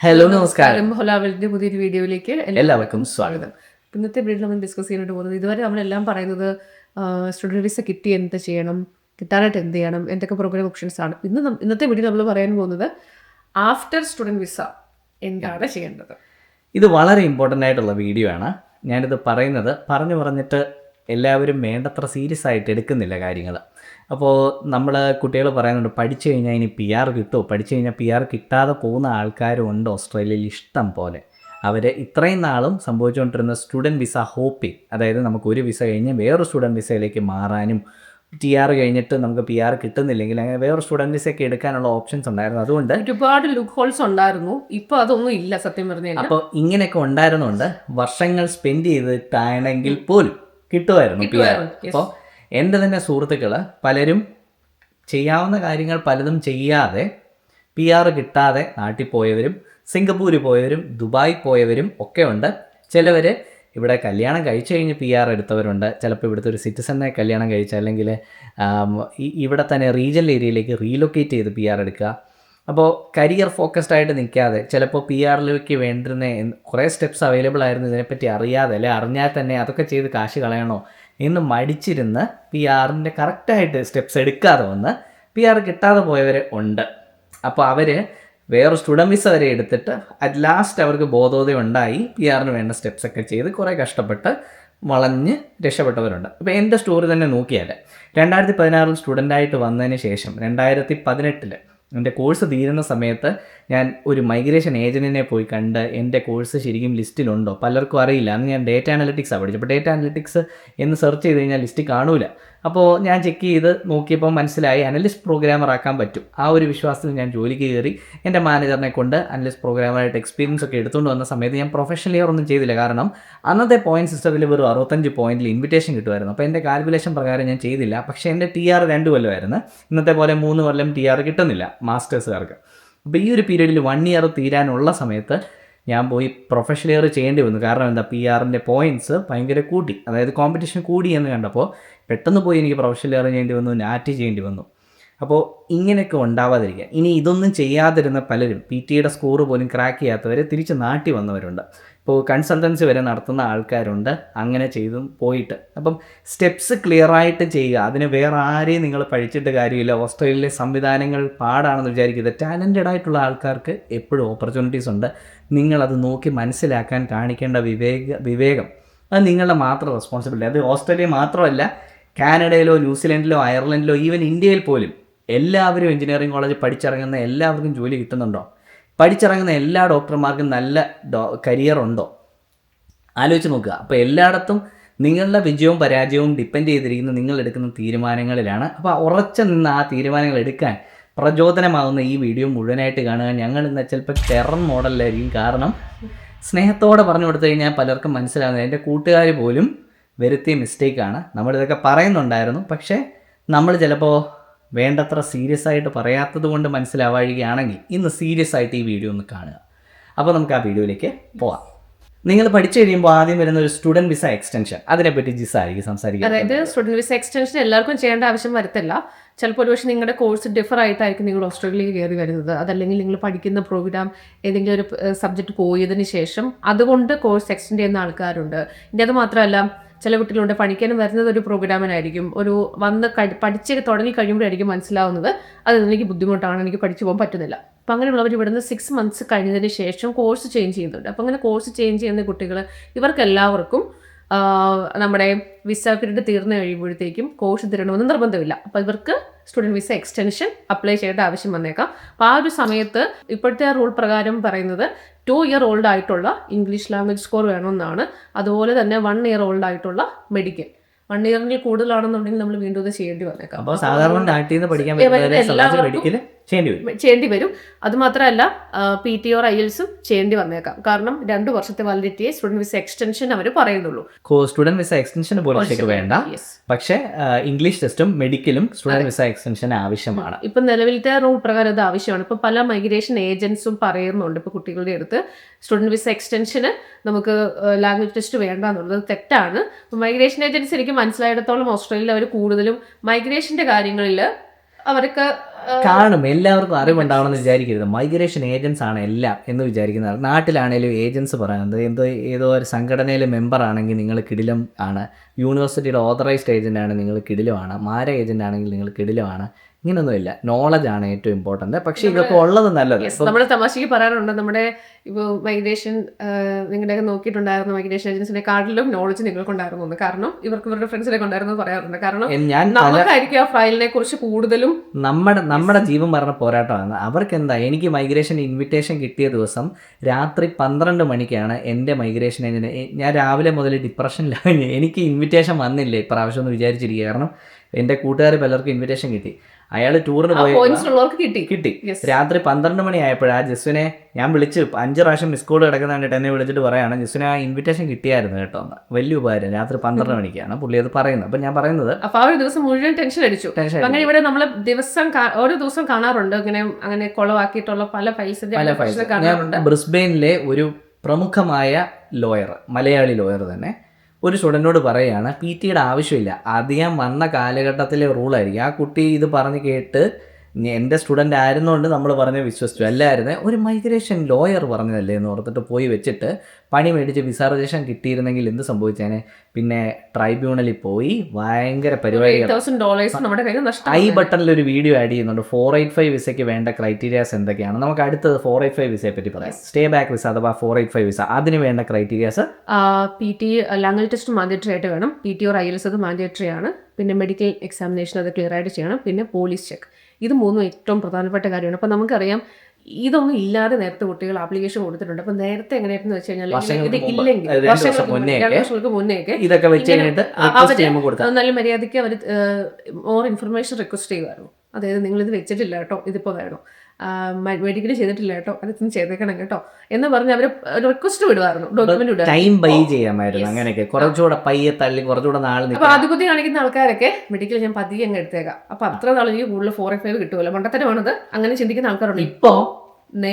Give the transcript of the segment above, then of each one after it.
Hello നമസ്കാരം. ഹൊലാവലിന്റെ പുതിയൊരു വീഡിയോയിലേക്ക് എല്ലാവർക്കും സ്വാഗതം. ഇന്നത്തെ വീഡിയോയിൽ നമ്മൾ ഡിസ്കസ് ചെയ്യാനായിട്ട് പോകുന്നത്, ഇതുവരെ നമ്മളെല്ലാം പറയുന്നത് സ്റ്റുഡൻറ് വിസ കിട്ടി എന്ത് ചെയ്യണം, കിട്ടാനായിട്ട് എന്ത് ചെയ്യണം, എന്തൊക്കെ പ്രോഗ്രാം ഓപ്ഷൻസ് ആണ്. ഇന്നത്തെ വീഡിയോ നമ്മൾ പറയാൻ പോകുന്നത് ആഫ്റ്റർ സ്റ്റുഡൻറ് വിസ എന്താണ് ചെയ്യേണ്ടത്. ഇത് വളരെ ഇമ്പോർട്ടൻ്റ് ആയിട്ടുള്ള വീഡിയോ ആണ്. ഞാനിത് പറഞ്ഞിട്ട് എല്ലാവരും വേണ്ടത്ര സീരിയസ് ആയിട്ട് എടുക്കുന്നില്ല കാര്യങ്ങൾ. അപ്പോൾ നമ്മൾ കുട്ടികൾ പറയുന്നുണ്ട്, പഠിച്ചു കഴിഞ്ഞാൽ ഇനി പി ആർ കിട്ടുമോ, പഠിച്ചു കഴിഞ്ഞാൽ പി ആർ കിട്ടാതെ പോകുന്ന ആൾക്കാരും ഉണ്ട് ഓസ്ട്രേലിയയിൽ ഇഷ്ടം പോലെ. അവർ ഇത്രയും നാളും സംഭവിച്ചുകൊണ്ടിരുന്ന സ്റ്റുഡൻറ്റ് വിസ ഹോപ്പിംഗ്, അതായത് നമുക്ക് ഒരു വിസ കഴിഞ്ഞ് വേറൊരു സ്റ്റുഡൻറ്റ് വിസയിലേക്ക് മാറാനും, ടി ആർ കഴിഞ്ഞിട്ട് നമുക്ക് പി ആർ കിട്ടുന്നില്ലെങ്കിൽ അങ്ങനെ വേറെ സ്റ്റുഡൻറ്റ് വിസയൊക്കെ എടുക്കാനുള്ള ഓപ്ഷൻസ് ഉണ്ടായിരുന്നു. അതുകൊണ്ട് ഒരുപാട് ലുക്ക് ഹോൾസ് ഉണ്ടായിരുന്നു. ഇപ്പോൾ അതൊന്നും ഇല്ല സത്യം പറഞ്ഞാൽ. അപ്പോൾ ഇങ്ങനെയൊക്കെ ഉണ്ടായിരുന്നുകൊണ്ട് വർഷങ്ങൾ സ്പെൻഡ് ചെയ്തിട്ടാണെങ്കിൽ പോലും കിട്ടുമായിരുന്നു പി ആർ. അപ്പോൾ എൻ്റെ തന്നെ സുഹൃത്തുക്കൾ പലരും ചെയ്യാവുന്ന കാര്യങ്ങൾ പലതും ചെയ്യാതെ പി ആർ കിട്ടാതെ നാട്ടിൽ പോയവരും സിംഗപ്പൂർ പോയവരും ദുബായ് പോയവരും ഒക്കെ ഉണ്ട്. ചിലവർ ഇവിടെ കല്യാണം കഴിച്ചു കഴിഞ്ഞ് പി ആർ എടുത്തവരുണ്ട്. ചിലപ്പോൾ ഇവിടുത്തെ ഒരു സിറ്റിസനെ കല്യാണം കഴിച്ച അല്ലെങ്കിൽ ഇവിടെ തന്നെ റീജിയണൽ ഏരിയയിലേക്ക് റീലൊക്കേറ്റ് ചെയ്ത് പി ആർ എടുക്കുക. അപ്പോൾ കരിയർ ഫോക്കസ്ഡ് ആയിട്ട് നിൽക്കാതെ ചിലപ്പോൾ പി ആറിലേക്ക് വേണ്ടുന്ന കുറേ സ്റ്റെപ്സ് അവൈലബിൾ ആയിരുന്നു, ഇതിനെപ്പറ്റി അറിയാതെ അല്ലെ അറിഞ്ഞാൽ തന്നെ അതൊക്കെ ചെയ്ത് കാശ് കളയണോ എന്ന് മടിച്ചിരുന്ന് പി ആറിൻ്റെ കറക്റ്റായിട്ട് സ്റ്റെപ്സ് എടുക്കാതെ വന്ന് പി ആർ കിട്ടാതെ പോയവർ ഉണ്ട്. അപ്പോൾ അവർ വേറെ സ്റ്റുഡൻറ്റ് വിസ വരെ എടുത്തിട്ട് അറ്റ് ലാസ്റ്റ് അവർക്ക് ബോധോദയം ഉണ്ടായി പി ആറിന് വേണ്ട സ്റ്റെപ്സൊക്കെ ചെയ്ത് കുറേ കഷ്ടപ്പെട്ട് വളഞ്ഞ് രക്ഷപ്പെട്ടവരുണ്ട്. ഇപ്പോൾ എൻ്റെ സ്റ്റോറി തന്നെ നോക്കിയാൽ 2016 സ്റ്റുഡൻ്റായിട്ട് വന്നതിന് ശേഷം 2018 എൻ്റെ കോഴ്സ് തീരുന്ന സമയത്ത് ഞാൻ ഒരു മൈഗ്രേഷൻ ഏജൻറ്റിനെ പോയി കണ്ട് എൻ്റെ കോഴ്സ് ശരിക്കും ലിസ്റ്റിലുണ്ടോ, പലർക്കും അറിയില്ല. അന്ന് ഞാൻ ഡേറ്റ അനലിറ്റിക്സാണ് പഠിച്ചത്. അപ്പോൾ ഡേറ്റ അനലിറ്റിക്സ് എന്ന് സെർച്ച് ചെയ്ത് കഴിഞ്ഞാൽ ലിസ്റ്റ് കാണൂല. അപ്പോൾ ഞാൻ ചെക്ക് ചെയ്ത് നോക്കിയപ്പോൾ മനസ്സിലായി അനലിസ്റ്റ് പ്രോഗ്രാമർ ആക്കാൻ പറ്റും. ആ ഒരു വിശ്വാസത്തിൽ ഞാൻ ജോലിക്ക് കയറി. എൻ്റെ മാനേജറിനെ കൊണ്ട് അനലിസ്റ്റ് പ്രോഗ്രാമറായിട്ട് എക്സ്പീരിയൻസ് ഒക്കെ എടുത്തുകൊണ്ട് വന്ന സമയത്ത് ഞാൻ പ്രൊഫഷണൽ ഇയർ ഒന്നും ചെയ്തില്ല. കാരണം അന്നത്തെ പോയിന്റ് സിസ്റ്റത്തിൽ വെറും 65 പോയിന്റിൽ ഇൻവിറ്റേഷൻ കിട്ടുമായിരുന്നു. അപ്പോൾ എൻ്റെ കാൽക്കുലേഷൻ പ്രകാരം ഞാൻ ചെയ്തില്ല. പക്ഷേ എൻ്റെ ടി ആർ 2 കൊല്ലമായിരുന്നു. ഇന്നത്തെ പോലെ 3 കൊല്ലം ടി ആർ കിട്ടുന്നില്ല മാസ്റ്റേഴ്സുകാർക്ക്. അപ്പോൾ ഈ ഒരു പീരീഡിൽ 1 ഇയർ തീരാനുള്ള സമയത്ത് ഞാൻ പോയി പ്രൊഫഷണൽ ഇയർ ചെയ്യേണ്ടി വന്നു. കാരണം എന്താ, പി ആറിൻ്റെ പോയിൻറ്റ്സ് ഭയങ്കര കൂട്ടി, അതായത് കോമ്പറ്റീഷൻ കൂടി എന്ന് കണ്ടപ്പോൾ പെട്ടെന്ന് പോയി എനിക്ക് പ്രൊഫഷണൽ ഇയർ ചെയ്യേണ്ടി വന്നു, നാറ്റ് ചെയ്യേണ്ടി വന്നു. അപ്പോൾ ഇങ്ങനെയൊക്കെ ഉണ്ടാവാതിരിക്കുക. ഇനി ഇതൊന്നും ചെയ്യാതിരുന്ന പലരും പി ടിയുടെ സ്കോർ പോലും ക്രാക്ക് ചെയ്യാത്തവർ തിരിച്ച് നാട്ടി വന്നവരുണ്ട്. ഇപ്പോൾ കൺസൾട്ടൻസി വരെ നടത്തുന്ന ആൾക്കാരുണ്ട് അങ്ങനെ ചെയ്തും പോയിട്ട്. അപ്പം സ്റ്റെപ്സ് ക്ലിയറായിട്ട് ചെയ്യുക. അതിന് വേറെ ആരെയും നിങ്ങൾ പഠിച്ചിട്ട് കാര്യമില്ല. ഓസ്ട്രേലിയയിലെ സംവിധാനങ്ങൾ പാടാണെന്ന് വിചാരിക്കരുത്. ടാലൻറ്റഡ് ആയിട്ടുള്ള ആൾക്കാർക്ക് എപ്പോഴും ഓപ്പർച്യൂണിറ്റീസ് ഉണ്ട്. നിങ്ങളത് നോക്കി മനസ്സിലാക്കാൻ കാണിക്കേണ്ട വിവേകം അത് നിങ്ങളുടെ മാത്രം റെസ്പോൺസിബിലിറ്റി. അത് ഓസ്ട്രേലിയ മാത്രമല്ല, കാനഡയിലോ ന്യൂസിലൻഡിലോ അയർലൻഡിലോ ഈവൻ ഇന്ത്യയിൽ പോലും എല്ലാവരും എഞ്ചിനീയറിംഗ് കോളേജ് പഠിച്ചിറങ്ങുന്ന എല്ലാവർക്കും ജോലി കിട്ടുന്നുണ്ടോ? പഠിച്ചിറങ്ങുന്ന എല്ലാ ഡോക്ടർമാർക്കും നല്ല കരിയർ ഉണ്ടോ? ആലോചിച്ച് നോക്കുക. അപ്പോൾ എല്ലായിടത്തും നിങ്ങളുടെ വിജയവും പരാജയവും ഡിപ്പെൻഡ് ചെയ്തിരിക്കുന്ന നിങ്ങൾ എടുക്കുന്ന തീരുമാനങ്ങളിലാണ്. അപ്പോൾ ഉറച്ചു നിന്ന് ആ തീരുമാനങ്ങൾ എടുക്കാൻ പ്രചോദനമാകുന്ന ഈ വീഡിയോ മുഴുവനായിട്ട് കാണുക. ഞങ്ങൾ ഇന്ന് ചിലപ്പോൾ ടെറർ മോഡലിലായിരിക്കും. കാരണം സ്നേഹത്തോടെ പറഞ്ഞു കൊടുത്തു കഴിഞ്ഞാൽ പലർക്കും മനസ്സിലാകുന്നത്. എൻ്റെ കൂട്ടുകാർ പോലും വരുത്തിയ മിസ്റ്റേക്കാണ്. നമ്മളിതൊക്കെ പറയുന്നുണ്ടായിരുന്നു, പക്ഷേ നമ്മൾ ചിലപ്പോൾ വേണ്ടത്ര സീരിയസ് ആയിട്ട് പറയാത്തത് കൊണ്ട് മനസ്സിലാവുകയാണെങ്കിൽ ഇന്ന് സീരിയസ് ആയിട്ട് ഈ വീഡിയോ ഒന്ന് കാണുക. അപ്പോൾ നമുക്ക് ആ വീഡിയോയിലേക്ക് പോവാം. നിങ്ങൾ പഠിച്ചു കഴിയുമ്പോൾ ആദ്യം വരുന്ന ഒരു സ്റ്റുഡൻറ്റ് വിസ എക്സ്റ്റൻഷൻ, അതിനെപ്പറ്റി ജിസ ആയിരിക്കും സംസാരിക്കുക. അതായത് സ്റ്റുഡൻറ് വിസ എക്സ്റ്റൻഷൻ എല്ലാവർക്കും ചെയ്യേണ്ട ആവശ്യം വരത്തില്ല. ചിലപ്പോൾ ഒരുപക്ഷെ നിങ്ങളുടെ കോഴ്സ് ഡിഫർ ആയിട്ടായിരിക്കും നിങ്ങൾ ഓസ്ട്രേലിയയിൽ കയറി വരുന്നത്. അതല്ലെങ്കിൽ നിങ്ങൾ പഠിക്കുന്ന പ്രോഗ്രാം ഏതെങ്കിലും ഒരു സബ്ജക്റ്റ് പോയതിന് ശേഷം അതുകൊണ്ട് കോഴ്സ് എക്സ്റ്റെൻഡ് ചെയ്യുന്ന ആൾക്കാരുണ്ട്. ഇനി അത് മാത്രമല്ല, ചില കുട്ടികളുണ്ട് പഠിക്കാനും വരുന്നത് ഒരു പ്രോഗ്രാമിനായിരിക്കും. ഒരു പഠിച്ച് തുടങ്ങി കഴിയുമ്പോഴായിരിക്കും മനസ്സിലാവുന്നത് അത് എനിക്ക് ബുദ്ധിമുട്ടാണ്, എനിക്ക് പഠിച്ചു പോകാൻ പറ്റുന്നില്ല. അപ്പോൾ അങ്ങനെയുള്ളവർ ഇവിടുന്ന് 6 months കഴിഞ്ഞതിന് ശേഷം കോഴ്സ് ചേഞ്ച് ചെയ്യുന്നുണ്ട്. അപ്പോൾ അങ്ങനെ കോഴ്സ് ചേഞ്ച് ചെയ്യുന്ന കുട്ടികൾ ഇവർക്കെല്ലാവർക്കും നമ്മുടെ വിസ പീരീഡ് തീർന്നു കഴിയുമ്പോഴത്തേക്കും കോഴ്സ് തരണമെന്ന് നിർബന്ധമില്ല. അപ്പോൾ ഇവർക്ക് സ്റ്റുഡൻറ്റ് വിസ എക്സ്റ്റൻഷൻ അപ്ലൈ ചെയ്യേണ്ട ആവശ്യം വന്നേക്കാം. അപ്പോൾ ആ ഒരു സമയത്ത് ഇപ്പോഴത്തെ റൂൾ പ്രകാരം പറയുന്നത് 2 year old ആയിട്ടുള്ള ഇംഗ്ലീഷ് ലാംഗ്വേജ് സ്കോർ വേണമെന്നാണ്. അതുപോലെ തന്നെ 1 year old ആയിട്ടുള്ള മെഡിക്കൽ. 1 year കൂടുതലാണെന്നുണ്ടെങ്കിൽ നമ്മൾ വീണ്ടും ഇത് ചെയ്യേണ്ടി വന്നേക്കാം. അപ്പോൾ സാധാരണ നാട്ടിൽ നിന്ന് പഠിക്കാൻ ചെയ്യേണ്ടി വരും. അതുമാത്രമല്ല പി ടി ഓർ IELTS ചെയ്യേണ്ടി വന്നേക്കാം. കാരണം 2 വർഷത്തെ വാലിഡിറ്റിയെ സ്റ്റുഡൻറ്റ് വിസ എക്സ്റ്റൻഷൻ അവർ പറയുന്നുള്ളൂ. സ്റ്റുഡൻറ്റ് വിസ എക്സ്റ്റൻഷന് പോലും വേണ്ട, പക്ഷേ ഇംഗ്ലീഷ് ടെസ്റ്റും മെഡിക്കലും സ്റ്റുഡൻറ്റ് വിസ എക്സ്റ്റൻഷൻ ആവശ്യമാണ്. ഇപ്പം നിലവിലത്തെ റൂൾ പ്രകാരം അത് ആവശ്യമാണ്. ഇപ്പം പല മൈഗ്രേഷൻ ഏജൻസും പറയുന്നുണ്ട് ഇപ്പോൾ കുട്ടികളുടെ അടുത്ത് സ്റ്റുഡൻറ്റ് വിസ എക്സ്റ്റൻഷന് നമുക്ക് ലാംഗ്വേജ് ടെസ്റ്റ് വേണ്ട എന്നുള്ളത് തെറ്റാണ്. മൈഗ്രേഷൻ ഏജൻസി എനിക്ക് മനസ്സിലായിടത്തോളം ഓസ്ട്രേലിയയിൽ അവർ കൂടുതലും മൈഗ്രേഷൻ്റെ കാര്യങ്ങളിൽ അവർക്ക് കാണും, എല്ലാവർക്കും അറിവുണ്ടാവണമെന്ന് വിചാരിക്കരുത്. മൈഗ്രേഷൻ ഏജൻസ് ആണ് എല്ലാം എന്ന് വിചാരിക്കുന്നത്. നാട്ടിലാണേലും ഏജൻസ് പറയുന്നത് ഏതോ ഒരു സംഘടനയിലെ മെമ്പർ ആണെങ്കിൽ നിങ്ങൾ കിടിലം ആണ്, യൂണിവേഴ്സിറ്റിയുടെ ഓതറൈസ്ഡ് ഏജൻ്റ് ആണ് നിങ്ങൾ കിടിലമാണ്, മാര ഏജൻ്റ് ആണെങ്കിൽ നിങ്ങൾ കിടിലമാണ്. ഇങ്ങനൊന്നുമില്ല. നോളജാണ് ഏറ്റവും ഇമ്പോർട്ടൻ്റ്. പക്ഷേ ഇതൊക്കെ ഉള്ളത് നല്ലത്. നമ്മൾ തമാശക്ക് പറയാറുണ്ട്, നമ്മുടെ ഇപ്പോൾ മൈഗ്രേഷൻ നിങ്ങളുടെയൊക്കെ നോക്കിയിട്ടുണ്ടായിരുന്നു, മൈഗ്രേഷൻ ഏജൻസിനെ കാർഡിലും നോളജ് നിങ്ങൾക്കുണ്ടായിരുന്നു. കാരണം ഇവരുടെ ഫ്രണ്ട്സിനെ കൊണ്ടായിരുന്നു പറയാറുണ്ട്. കാരണം നമുക്കായിരിക്കും ആ ഫയലിനെ കുറിച്ച് കൂടുതലും നമ്മുടെ ജീവൻ പറഞ്ഞ പോരാട്ടമാണ്. അവർക്ക് എന്താ, എനിക്ക് മൈഗ്രേഷൻ ഇൻവിറ്റേഷൻ കിട്ടിയ ദിവസം രാത്രി 12 മണിക്കാണ് എൻ്റെ മൈഗ്രേഷൻ ഏജൻറ്റ്. ഞാൻ രാവിലെ മുതൽ ഡിപ്രഷനിലാണ്. എനിക്ക് ഇൻവിറ്റേഷൻ വന്നില്ലേ ഇപ്രാവശ്യം എന്ന് വിചാരിച്ചിരിക്കുക. കാരണം എൻ്റെ കൂട്ടുകാർ പലർക്കും ഇൻവിറ്റേഷൻ കിട്ടി. അയാൾ ടൂറിന് കിട്ടി. രാത്രി 12 മണിയായപ്പോഴാ ജസ്വിനെ ഞാൻ വിളിച്ച് 5 പ്രാവശ്യം മിസ് കോൾ കിടക്കുന്ന കണ്ടിട്ട് എന്നെ വിളിച്ചിട്ട് പറയാണ്, ജസ്വിനെ ആ ഇൻവിറ്റേഷൻ കിട്ടിയായിരുന്നു കേട്ടോ എന്ന്. വലിയ ഉപകാരം. രാത്രി 12 മണിക്കാണ് പുള്ളി അത് പറയുന്നത്. അപ്പം ഞാൻ പറയുന്നത് ആ ഒരു ദിവസം മുഴുവൻ ടെൻഷൻ അടിച്ചു. അങ്ങനെ ഇവിടെ നമ്മൾ ഓരോ ദിവസം കാണാറുണ്ട് അങ്ങനെ കൊളവാക്കിയിട്ടുള്ള പല ഫൈൽസ് കാണാറുണ്ട്. ബ്രിസ്ബെയിനിലെ ഒരു പ്രമുഖമായ ലോയർ, മലയാളി ലോയർ തന്നെ ഒരു സ്റ്റുഡൻറ്റിനോട് പറയുകയാണ്, PT-യുടെ ആവശ്യമില്ല, അത് ഞാൻ വന്ന കാലഘട്ടത്തിലെ റൂളായിരിക്കും. ആ കുട്ടി ഇത് പറഞ്ഞ് കേട്ട് എൻ്റെ സ്റ്റുഡൻ്റ് ആയിരുന്നുകൊണ്ട് നമ്മൾ പറഞ്ഞ് വിശ്വസിച്ചു. അല്ലായിരുന്നു ഒരു മൈഗ്രേഷൻ ലോയർ പറഞ്ഞതല്ലേ എന്ന് ഓർത്തിട്ട് പോയി വെച്ചിട്ട് പണി മേടിച്ച് വിസ രജിസ്ട്രേഷൻ കിട്ടിയിരുന്നെങ്കിൽ എന്ത് സംഭവിച്ചേനെ. പിന്നെ ട്രൈബ്യൂണലിൽ പോയി ഭയങ്കര പരിപാടികൾ. ഐ ബട്ടണിൽ ഒരു വീഡിയോ ആഡ് ചെയ്യുന്നുണ്ട്. 485 വിസയ്ക്ക് വേണ്ട ക്രൈറ്റീരിയാസ് എന്തൊക്കെയാണ്. നമുക്ക് അടുത്തത് 485 വിസയെ പറ്റി പറയാം. സ്റ്റേ ബാക്ക് വിസ അഥവാ 485 വിസ, അതിന് വേണ്ട criterias PT language test mandatory ആയിട്ട് വേണം. PT or IELTS അത് മാൻഡേറ്ററി ആണ്. പിന്നെ മെഡിക്കൽ എക്സാമിനേഷൻ അത് ക്ലിയർ ആയിട്ട് ചെയ്യണം. പിന്നെ പോലീസ് ചെക്ക്. ഇത് മൂന്നും ഏറ്റവും പ്രധാനപ്പെട്ട കാര്യമാണ്. അപ്പം നമുക്കറിയാം ഇതൊന്നും ഇല്ലാതെ നേരത്തെ കുട്ടികൾ ആപ്ലിക്കേഷൻ കൊടുത്തിട്ടുണ്ട്. അപ്പം നേരത്തെ എങ്ങനെയായിരുന്നു വെച്ച് കഴിഞ്ഞാൽ ഇത് ഇല്ലെങ്കിൽ വർഷങ്ങൾക്ക് മുന്നേയൊക്കെ നല്ല മര്യാദയ്ക്ക് അവർ മോർ ഇൻഫർമേഷൻ റിക്വസ്റ്റ് ചെയ്യുമായിരുന്നു. അതായത് നിങ്ങളിത് വെച്ചിട്ടില്ല കേട്ടോ, ഇതിപ്പോൾ വേണം, മെഡിക്കൽ ചെയ്തിട്ടില്ല കേട്ടോ, അതൊന്നും ചെയ്തേക്കണം കേട്ടോ എന്ന് പറഞ്ഞ് അവർ റിക്വസ്റ്റ് വിടുമായിരുന്നു, ഡോക്യുമെന്റ് വിടുക. ടൈം ബൈ ചെയ്യാമായിരുന്നു. അങ്ങനെയൊക്കെ കുറച്ചുകൂടെ പയ്യെ തള്ളി കുറച്ചുകൂടെ നാളെ. അപ്പൊ ആധിപത്യം കാണിക്കുന്ന ആൾക്കാരൊക്കെ മെഡിക്കൽ ഞാൻ പതിയെ അങ്ങ് എടുത്തേക്കാം, അപ്പൊ അത്ര നാൾ എനിക്ക് കൂടുതൽ 485 കിട്ടുമല്ലോ, മണ്ടത്തരമാണത്. അങ്ങനെ ചിന്തിക്കുന്ന ആൾക്കാരുണ്ട്. ഇപ്പോ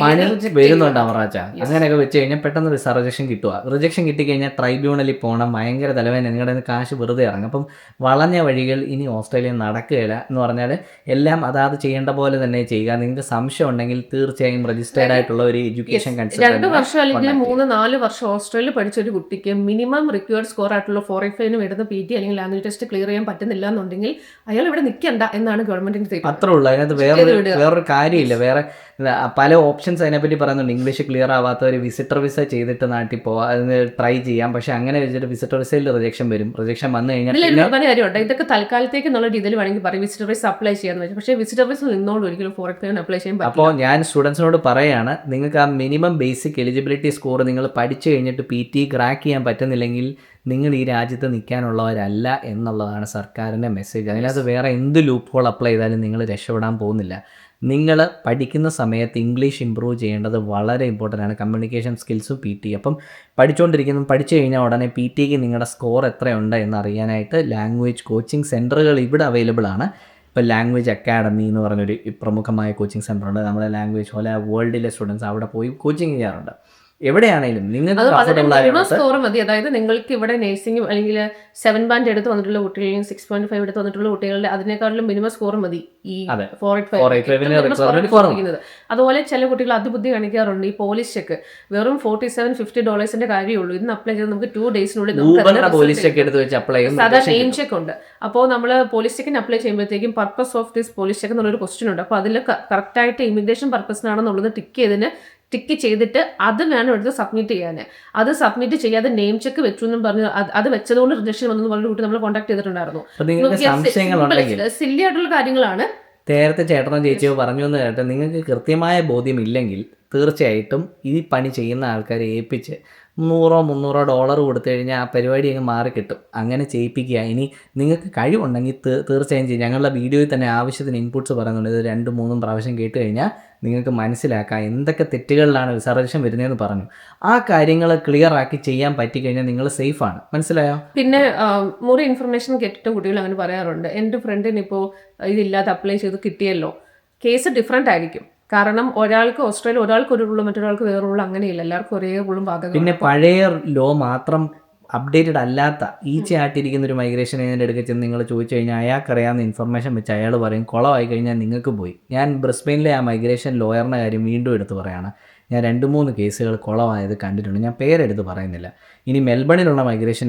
പണി വരുന്നുണ്ട് അവറാച്ച. അങ്ങനെയൊക്കെ വെച്ച് കഴിഞ്ഞാൽ പെട്ടെന്ന് വിസ റിജക്ഷൻ കിട്ടുക. റിജക്ഷൻ കിട്ടിക്കഴിഞ്ഞാൽ ട്രൈബ്യൂണലിൽ പോകണം, ഭയങ്കര തലവേദന, നിങ്ങളുടെ കാശ് വെറുതെ ഇറങ്ങും. അപ്പം വളഞ്ഞ വഴികൾ ഇനി ഓസ്ട്രേലിയയിൽ നടക്കുകയില്ല എന്ന് പറഞ്ഞാൽ എല്ലാം അതാത് ചെയ്യേണ്ട പോലെ തന്നെ ചെയ്യുക. നിങ്ങൾക്ക് സംശയം ഉണ്ടെങ്കിൽ തീർച്ചയായും രജിസ്റ്റേർഡ് ആയിട്ടുള്ള ഒരു എഡ്യൂക്കേഷൻ 2 വർഷം അല്ലെങ്കിൽ 3-4 വർഷം ഓസ്ട്രേലിയ പഠിച്ച ഒരു കുട്ടിക്ക് മിനിമം റിക്വയർഡ് സ്കോർ ആയിട്ടുള്ള 485 വരുന്ന PT അല്ലെങ്കിൽ ലാംഗ്വേജ് ടെസ്റ്റ് ക്ലിയർ ചെയ്യാൻ പറ്റുന്നില്ല എന്നുണ്ടെങ്കിൽ അയാൾ ഇവിടെ നിൽക്കണ്ട എന്നാണ് ഗവൺമെന്റിന്റെ തീരുമാനം. അത്രേ ഉള്ളൂ. അതിനകത്ത് വേറൊരു കാര്യമില്ല. വേറെ പല ഓപ്ഷൻസ് അതിനെപ്പറ്റി പറയുന്നുണ്ട്. ഇംഗ്ലീഷ് ക്ലിയർ ആവാത്തവർ വിസിറ്റർ വിസ ചെയ്തിട്ട് നാട്ടിൽ പോവാം, അതിന് ട്രൈ ചെയ്യാം. പക്ഷെ അങ്ങനെ വെച്ചിട്ട് വിസിറ്റർ വിസയിൽ റിജക്ഷൻ വരും. റിജക്ഷൻ വന്നു കഴിഞ്ഞാൽ കാര്യമുണ്ട്. ഇതൊക്കെ തൽക്കാലത്തേക്ക് എന്നുള്ള രീതിയിൽ വേണമെങ്കിൽ പറയും വിസിറ്റർ വിസ അപ്ലൈ ചെയ്യാന്ന് വെച്ചാൽ. പക്ഷേ വിസിറ്റർ വിസ നിന്നോട് ഒരിക്കലും 485 അപ്ലൈ ചെയ്യാൻ പറ്റില്ല. അപ്പോൾ ഞാൻ സ്റ്റുഡൻസിനോട് പറയാണ്, നിങ്ങൾക്ക് ആ മിനിമം ബേസിക് എലിജിബിലിറ്റി സ്കോർ നിങ്ങൾ പഠിച്ചു കഴിഞ്ഞിട്ട് PT ക്രാക്ക് ചെയ്യാൻ പറ്റുന്നില്ലെങ്കിൽ നിങ്ങൾ ഈ രാജ്യത്ത് നിൽക്കാനുള്ളവരല്ല എന്നുള്ളതാണ് സർക്കാരിൻ്റെ മെസ്സേജ്. അതിനകത്ത് വേറെ എന്ത് ലൂപ്പ് ഹോൾ അപ്ലൈ ചെയ്താലും നിങ്ങൾ രക്ഷപ്പെടാൻ പോകുന്നില്ല. നിങ്ങൾ പഠിക്കുന്ന സമയത്ത് ഇംഗ്ലീഷ് ഇമ്പ്രൂവ് ചെയ്യേണ്ടത് വളരെ ഇമ്പോർട്ടൻ്റ് ആണ്. കമ്മ്യൂണിക്കേഷൻ സ്കിൽസും PT. അപ്പം പഠിച്ചു കഴിഞ്ഞാൽ ഉടനെ PT-ക്ക് നിങ്ങളുടെ സ്കോർ എത്രയുണ്ട് എന്നറിയാനായിട്ട് ലാംഗ്വേജ് കോച്ചിങ് സെൻറ്ററുകൾ ഇവിടെ അവൈലബിൾ ആണ്. ഇപ്പോൾ ലാംഗ്വേജ് അക്കാഡമി എന്ന് പറഞ്ഞൊരു പ്രമുഖമായ കോച്ചിങ് സെൻ്റർ ഉണ്ട്. നമ്മുടെ ലാംഗ്വേജ് പോലെ വേൾഡിലെ സ്റ്റുഡൻസ് അവിടെ പോയി കോച്ചിങ് ചെയ്യാറുണ്ട്. എവിടെയാണെങ്കിലും നിങ്ങൾക്ക് സ്കോർ മതി. അതായത് നിങ്ങൾക്ക് ഇവിടെ നഴ്സിംഗ് അല്ലെങ്കിൽ 7 ബാൻഡ് എടുത്ത് വന്നിട്ടുള്ള കുട്ടികളും 6.5 എടുത്ത് വന്നിട്ടുള്ള കുട്ടികളുടെ അതിനേക്കാളും മിനിമം സ്കോർ മതി ഈ 485. അതുപോലെ ചില കുട്ടികൾ അതിബുദ്ധി കാണിക്കാറുണ്ട്. ഈ പോലീസ് ചെക്ക് വെറും $47-50 കാര്യമുള്ളൂ. ഇന്ന് അപ്ലൈ ചെയ്ത് നമുക്ക് 2 ഡേയ്സിനുള്ളിൽ സാധാരണ നെയിം ചെക്ക് ഉണ്ട്. അപ്പോൾ നമ്മൾ പോലീസ് ചെക്കിന് അപ്ലൈ ചെയ്യുമ്പോഴത്തേക്കും purpose of this police check എന്നുള്ളൊരു ക്വസ്റ്റ്യൻ ഉണ്ട്. അപ്പോൾ അതിൽ കറക്റ്റായിട്ട് ഇമിഗ്രേഷൻ പർപ്പസിനാണെന്നുള്ളത് ടിക്ക് ചെയ്തിട്ട് അത് വേണം എടുത്ത് സബ്മിറ്റ് ചെയ്യാൻ. അത് സബ്മിറ്റ് ചെയ്യാതെ നെയിം ചെക്ക് വെച്ചു എന്നും പറഞ്ഞു അത് വെച്ചതുകൊണ്ട് റിജക്ഷൻ വന്നു പറഞ്ഞ കുട്ടി നമ്മൾ കോൺടാക്ട് ചെയ്തിട്ടുണ്ടായിരുന്നു. സില്ലി ആയിട്ടുള്ള കാര്യങ്ങളാണ്. നേരത്തെ ചേട്ടനോ ചേച്ചിയോ പറഞ്ഞു എന്ന് കേട്ട് നിങ്ങൾക്ക് കൃത്യമായ ബോധ്യമില്ലെങ്കിൽ തീർച്ചയായിട്ടും ഈ പണി ചെയ്യുന്ന ആൾക്കാരെ ഏൽപ്പിച്ച് $100-300 കൊടുത്തു കഴിഞ്ഞാൽ ആ പരിപാടി അങ്ങ് മാറിക്കിട്ടും. അങ്ങനെ ചെയ്യിപ്പിക്കുക. ഇനി നിങ്ങൾക്ക് കഴിവുണ്ടെങ്കിൽ തീർച്ചയായും ചെയ്യും. ഞങ്ങളുടെ വീഡിയോയിൽ തന്നെ ആവശ്യത്തിന് ഇൻപുട്സ് പറയുന്നുണ്ട്. ഇത് 2-3 പ്രാവശ്യം കേട്ട് കഴിഞ്ഞാൽ നിങ്ങൾക്ക് മനസ്സിലാക്കാം എന്തൊക്കെ തെറ്റുകളിലാണ് വിസർജൻ വരുന്നതെന്ന് പറഞ്ഞു. ആ കാര്യങ്ങൾ ക്ലിയർ ആക്കി ചെയ്യാൻ പറ്റിക്കഴിഞ്ഞാൽ നിങ്ങൾ സേഫാണ്. മനസ്സിലായോ? പിന്നെ മുറി ഇൻഫർമേഷൻ കേട്ടിട്ടും കുട്ടികൾ അങ്ങനെ പറയാറുണ്ട്. എൻ്റെ ഫ്രണ്ടിന് ഇപ്പോൾ ഇതില്ലാതെ അപ്ലൈ ചെയ്ത് കിട്ടിയല്ലോ. കേസ് ഡിഫറെൻ്റ് ആയിരിക്കും. കാരണം ഒരാൾക്ക് ഓസ്ട്രേലിയ ഒരാൾക്ക് ഒരു റൂളും മറ്റൊരാൾക്ക് വേറെ റൂളും അങ്ങനെയില്ല. എല്ലാവർക്കും ഒരേ റൂളും ബാധകം. പിന്നെ പഴയ ലോ മാത്രം അപ്ഡേറ്റഡ് അല്ലാത്ത ഈച്ചയായിട്ടിരിക്കുന്ന ഒരു മൈഗ്രേഷൻ ഏജൻറ്റ് അടുക്കൽ ചെന്ന് നിങ്ങൾ ചോദിച്ചു കഴിഞ്ഞാൽ അയാൾക്കറിയാവുന്ന ഇൻഫർമേഷൻ വെച്ച് അയാൾ പറയും കുളമായി കഴിഞ്ഞാൽ നിങ്ങൾക്ക് പോയി. ഞാൻ ബ്രിസ്ബെയിനിലെ ആ മൈഗ്രേഷൻ ലോയറിൻ്റെ കാര്യം വീണ്ടും എടുത്ത് പറയുകയാണ്. ഞാൻ 2-3 കേസുകൾ കുളമായത് കണ്ടിട്ടുണ്ട്. ഞാൻ പേരെടുത്ത് പറയുന്നില്ല. ഇനി മെൽബണിലുള്ള മൈഗ്രേഷൻ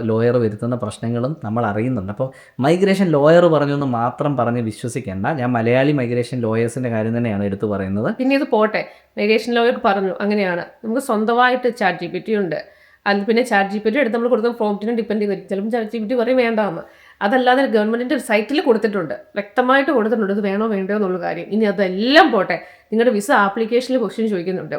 ലോയർ വരുത്തുന്ന പ്രശ്നങ്ങളും നമ്മൾ അറിയുന്നുണ്ട്. അപ്പോൾ മൈഗ്രേഷൻ ലോയർ പറഞ്ഞൊന്ന് മാത്രം പറഞ്ഞ് വിശ്വസിക്കേണ്ട. ഞാൻ മലയാളി മൈഗ്രേഷൻ ലോയേഴ്സിൻ്റെ കാര്യം തന്നെയാണ് എടുത്ത് പറയുന്നത്. പിന്നെ ഇത് പോട്ടെ, മൈഗ്രേഷൻ ലോയർ പറഞ്ഞു അങ്ങനെയാണ്. നമുക്ക് സ്വന്തമായിട്ട് ChatGPT ഉണ്ട്. അതിൽ പിന്നെ ChatGPT എടുത്ത് നമ്മൾ കൊടുക്കുന്ന പ്രോംപ്റ്റിനെ ഡിപ്പെൻഡ് ചെയ്തിരിക്കും. ചിലപ്പോൾ ChatGPT പറയും വേണ്ടാന്ന്. അതല്ലാതെ ഗവൺമെൻറ്റിൻ്റെ സൈറ്റിൽ കൊടുത്തിട്ടുണ്ട്, വ്യക്തമായിട്ട് കൊടുത്തിട്ടുണ്ട് ഇത് വേണോ വേണ്ടോ എന്നുള്ള കാര്യം. ഇനി അതെല്ലാം പോട്ടെ, നിങ്ങളുടെ വിസ ആപ്ലിക്കേഷനിൽ ക്വസ്റ്റ്യൻ ചോദിക്കുന്നുണ്ട്.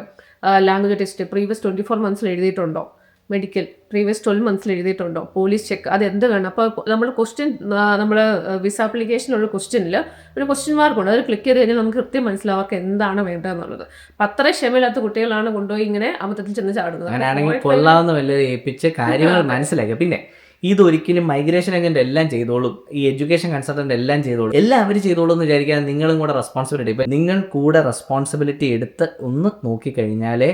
ലാംഗ്വേജ് ടെസ്റ്റ് പ്രീവിയസ് 24 months എഴുതിയിട്ടുണ്ടോ, മെഡിക്കൽ പ്രീവിയസ് 12 months എഴുതിയിട്ടുണ്ടോ, പോലീസ് ചെക്ക്, അത് എന്ത് വേണം. അപ്പോൾ നമ്മൾ ക്വസ്റ്റ്യൻ, നമ്മൾ വിസ ആപ്ലിക്കേഷനുള്ള ക്വസ്റ്റ്യനിൽ ഒരു ക്വസ്റ്റ്യൻ മാർക്കുണ്ട്. അത് ക്ലിക്ക് ചെയ്ത് കഴിഞ്ഞാൽ നമുക്ക് കൃത്യം മനസ്സിലാവും അവർക്ക് എന്താണ് വേണ്ടതെന്നുള്ളത്. അപ്പം അത്ര ക്ഷമയില്ലാത്ത കുട്ടികളാണ് കൊണ്ടുപോയി ഇങ്ങനെ അബദ്ധത്തിൽ ചെന്ന് ചാടുന്നത്. അങ്ങനെയാണെങ്കിൽ കൊള്ളാവുന്ന വല്ലതും ഏൽപ്പിച്ച് കാര്യങ്ങൾ മനസ്സിലാക്കുക. പിന്നെ ഇതൊരിക്കലും മൈഗ്രേഷൻ ഏജൻറ്റ് എല്ലാം ചെയ്തോളും, ഈ എഡ്യൂക്കേഷൻ കൺസൾട്ടൻ്റ് എല്ലാം ചെയ്തോളും, എല്ലാം അവർ ചെയ്തോളും എന്ന് വിചാരിക്കാതെ നിങ്ങളും കൂടെ റെസ്പോൺസിബിലിറ്റി, ഇപ്പം നിങ്ങൾ കൂടെ റെസ്പോൺസിബിലിറ്റി എടുത്ത് ഒന്ന് നോക്കിക്കഴിഞ്ഞാലേ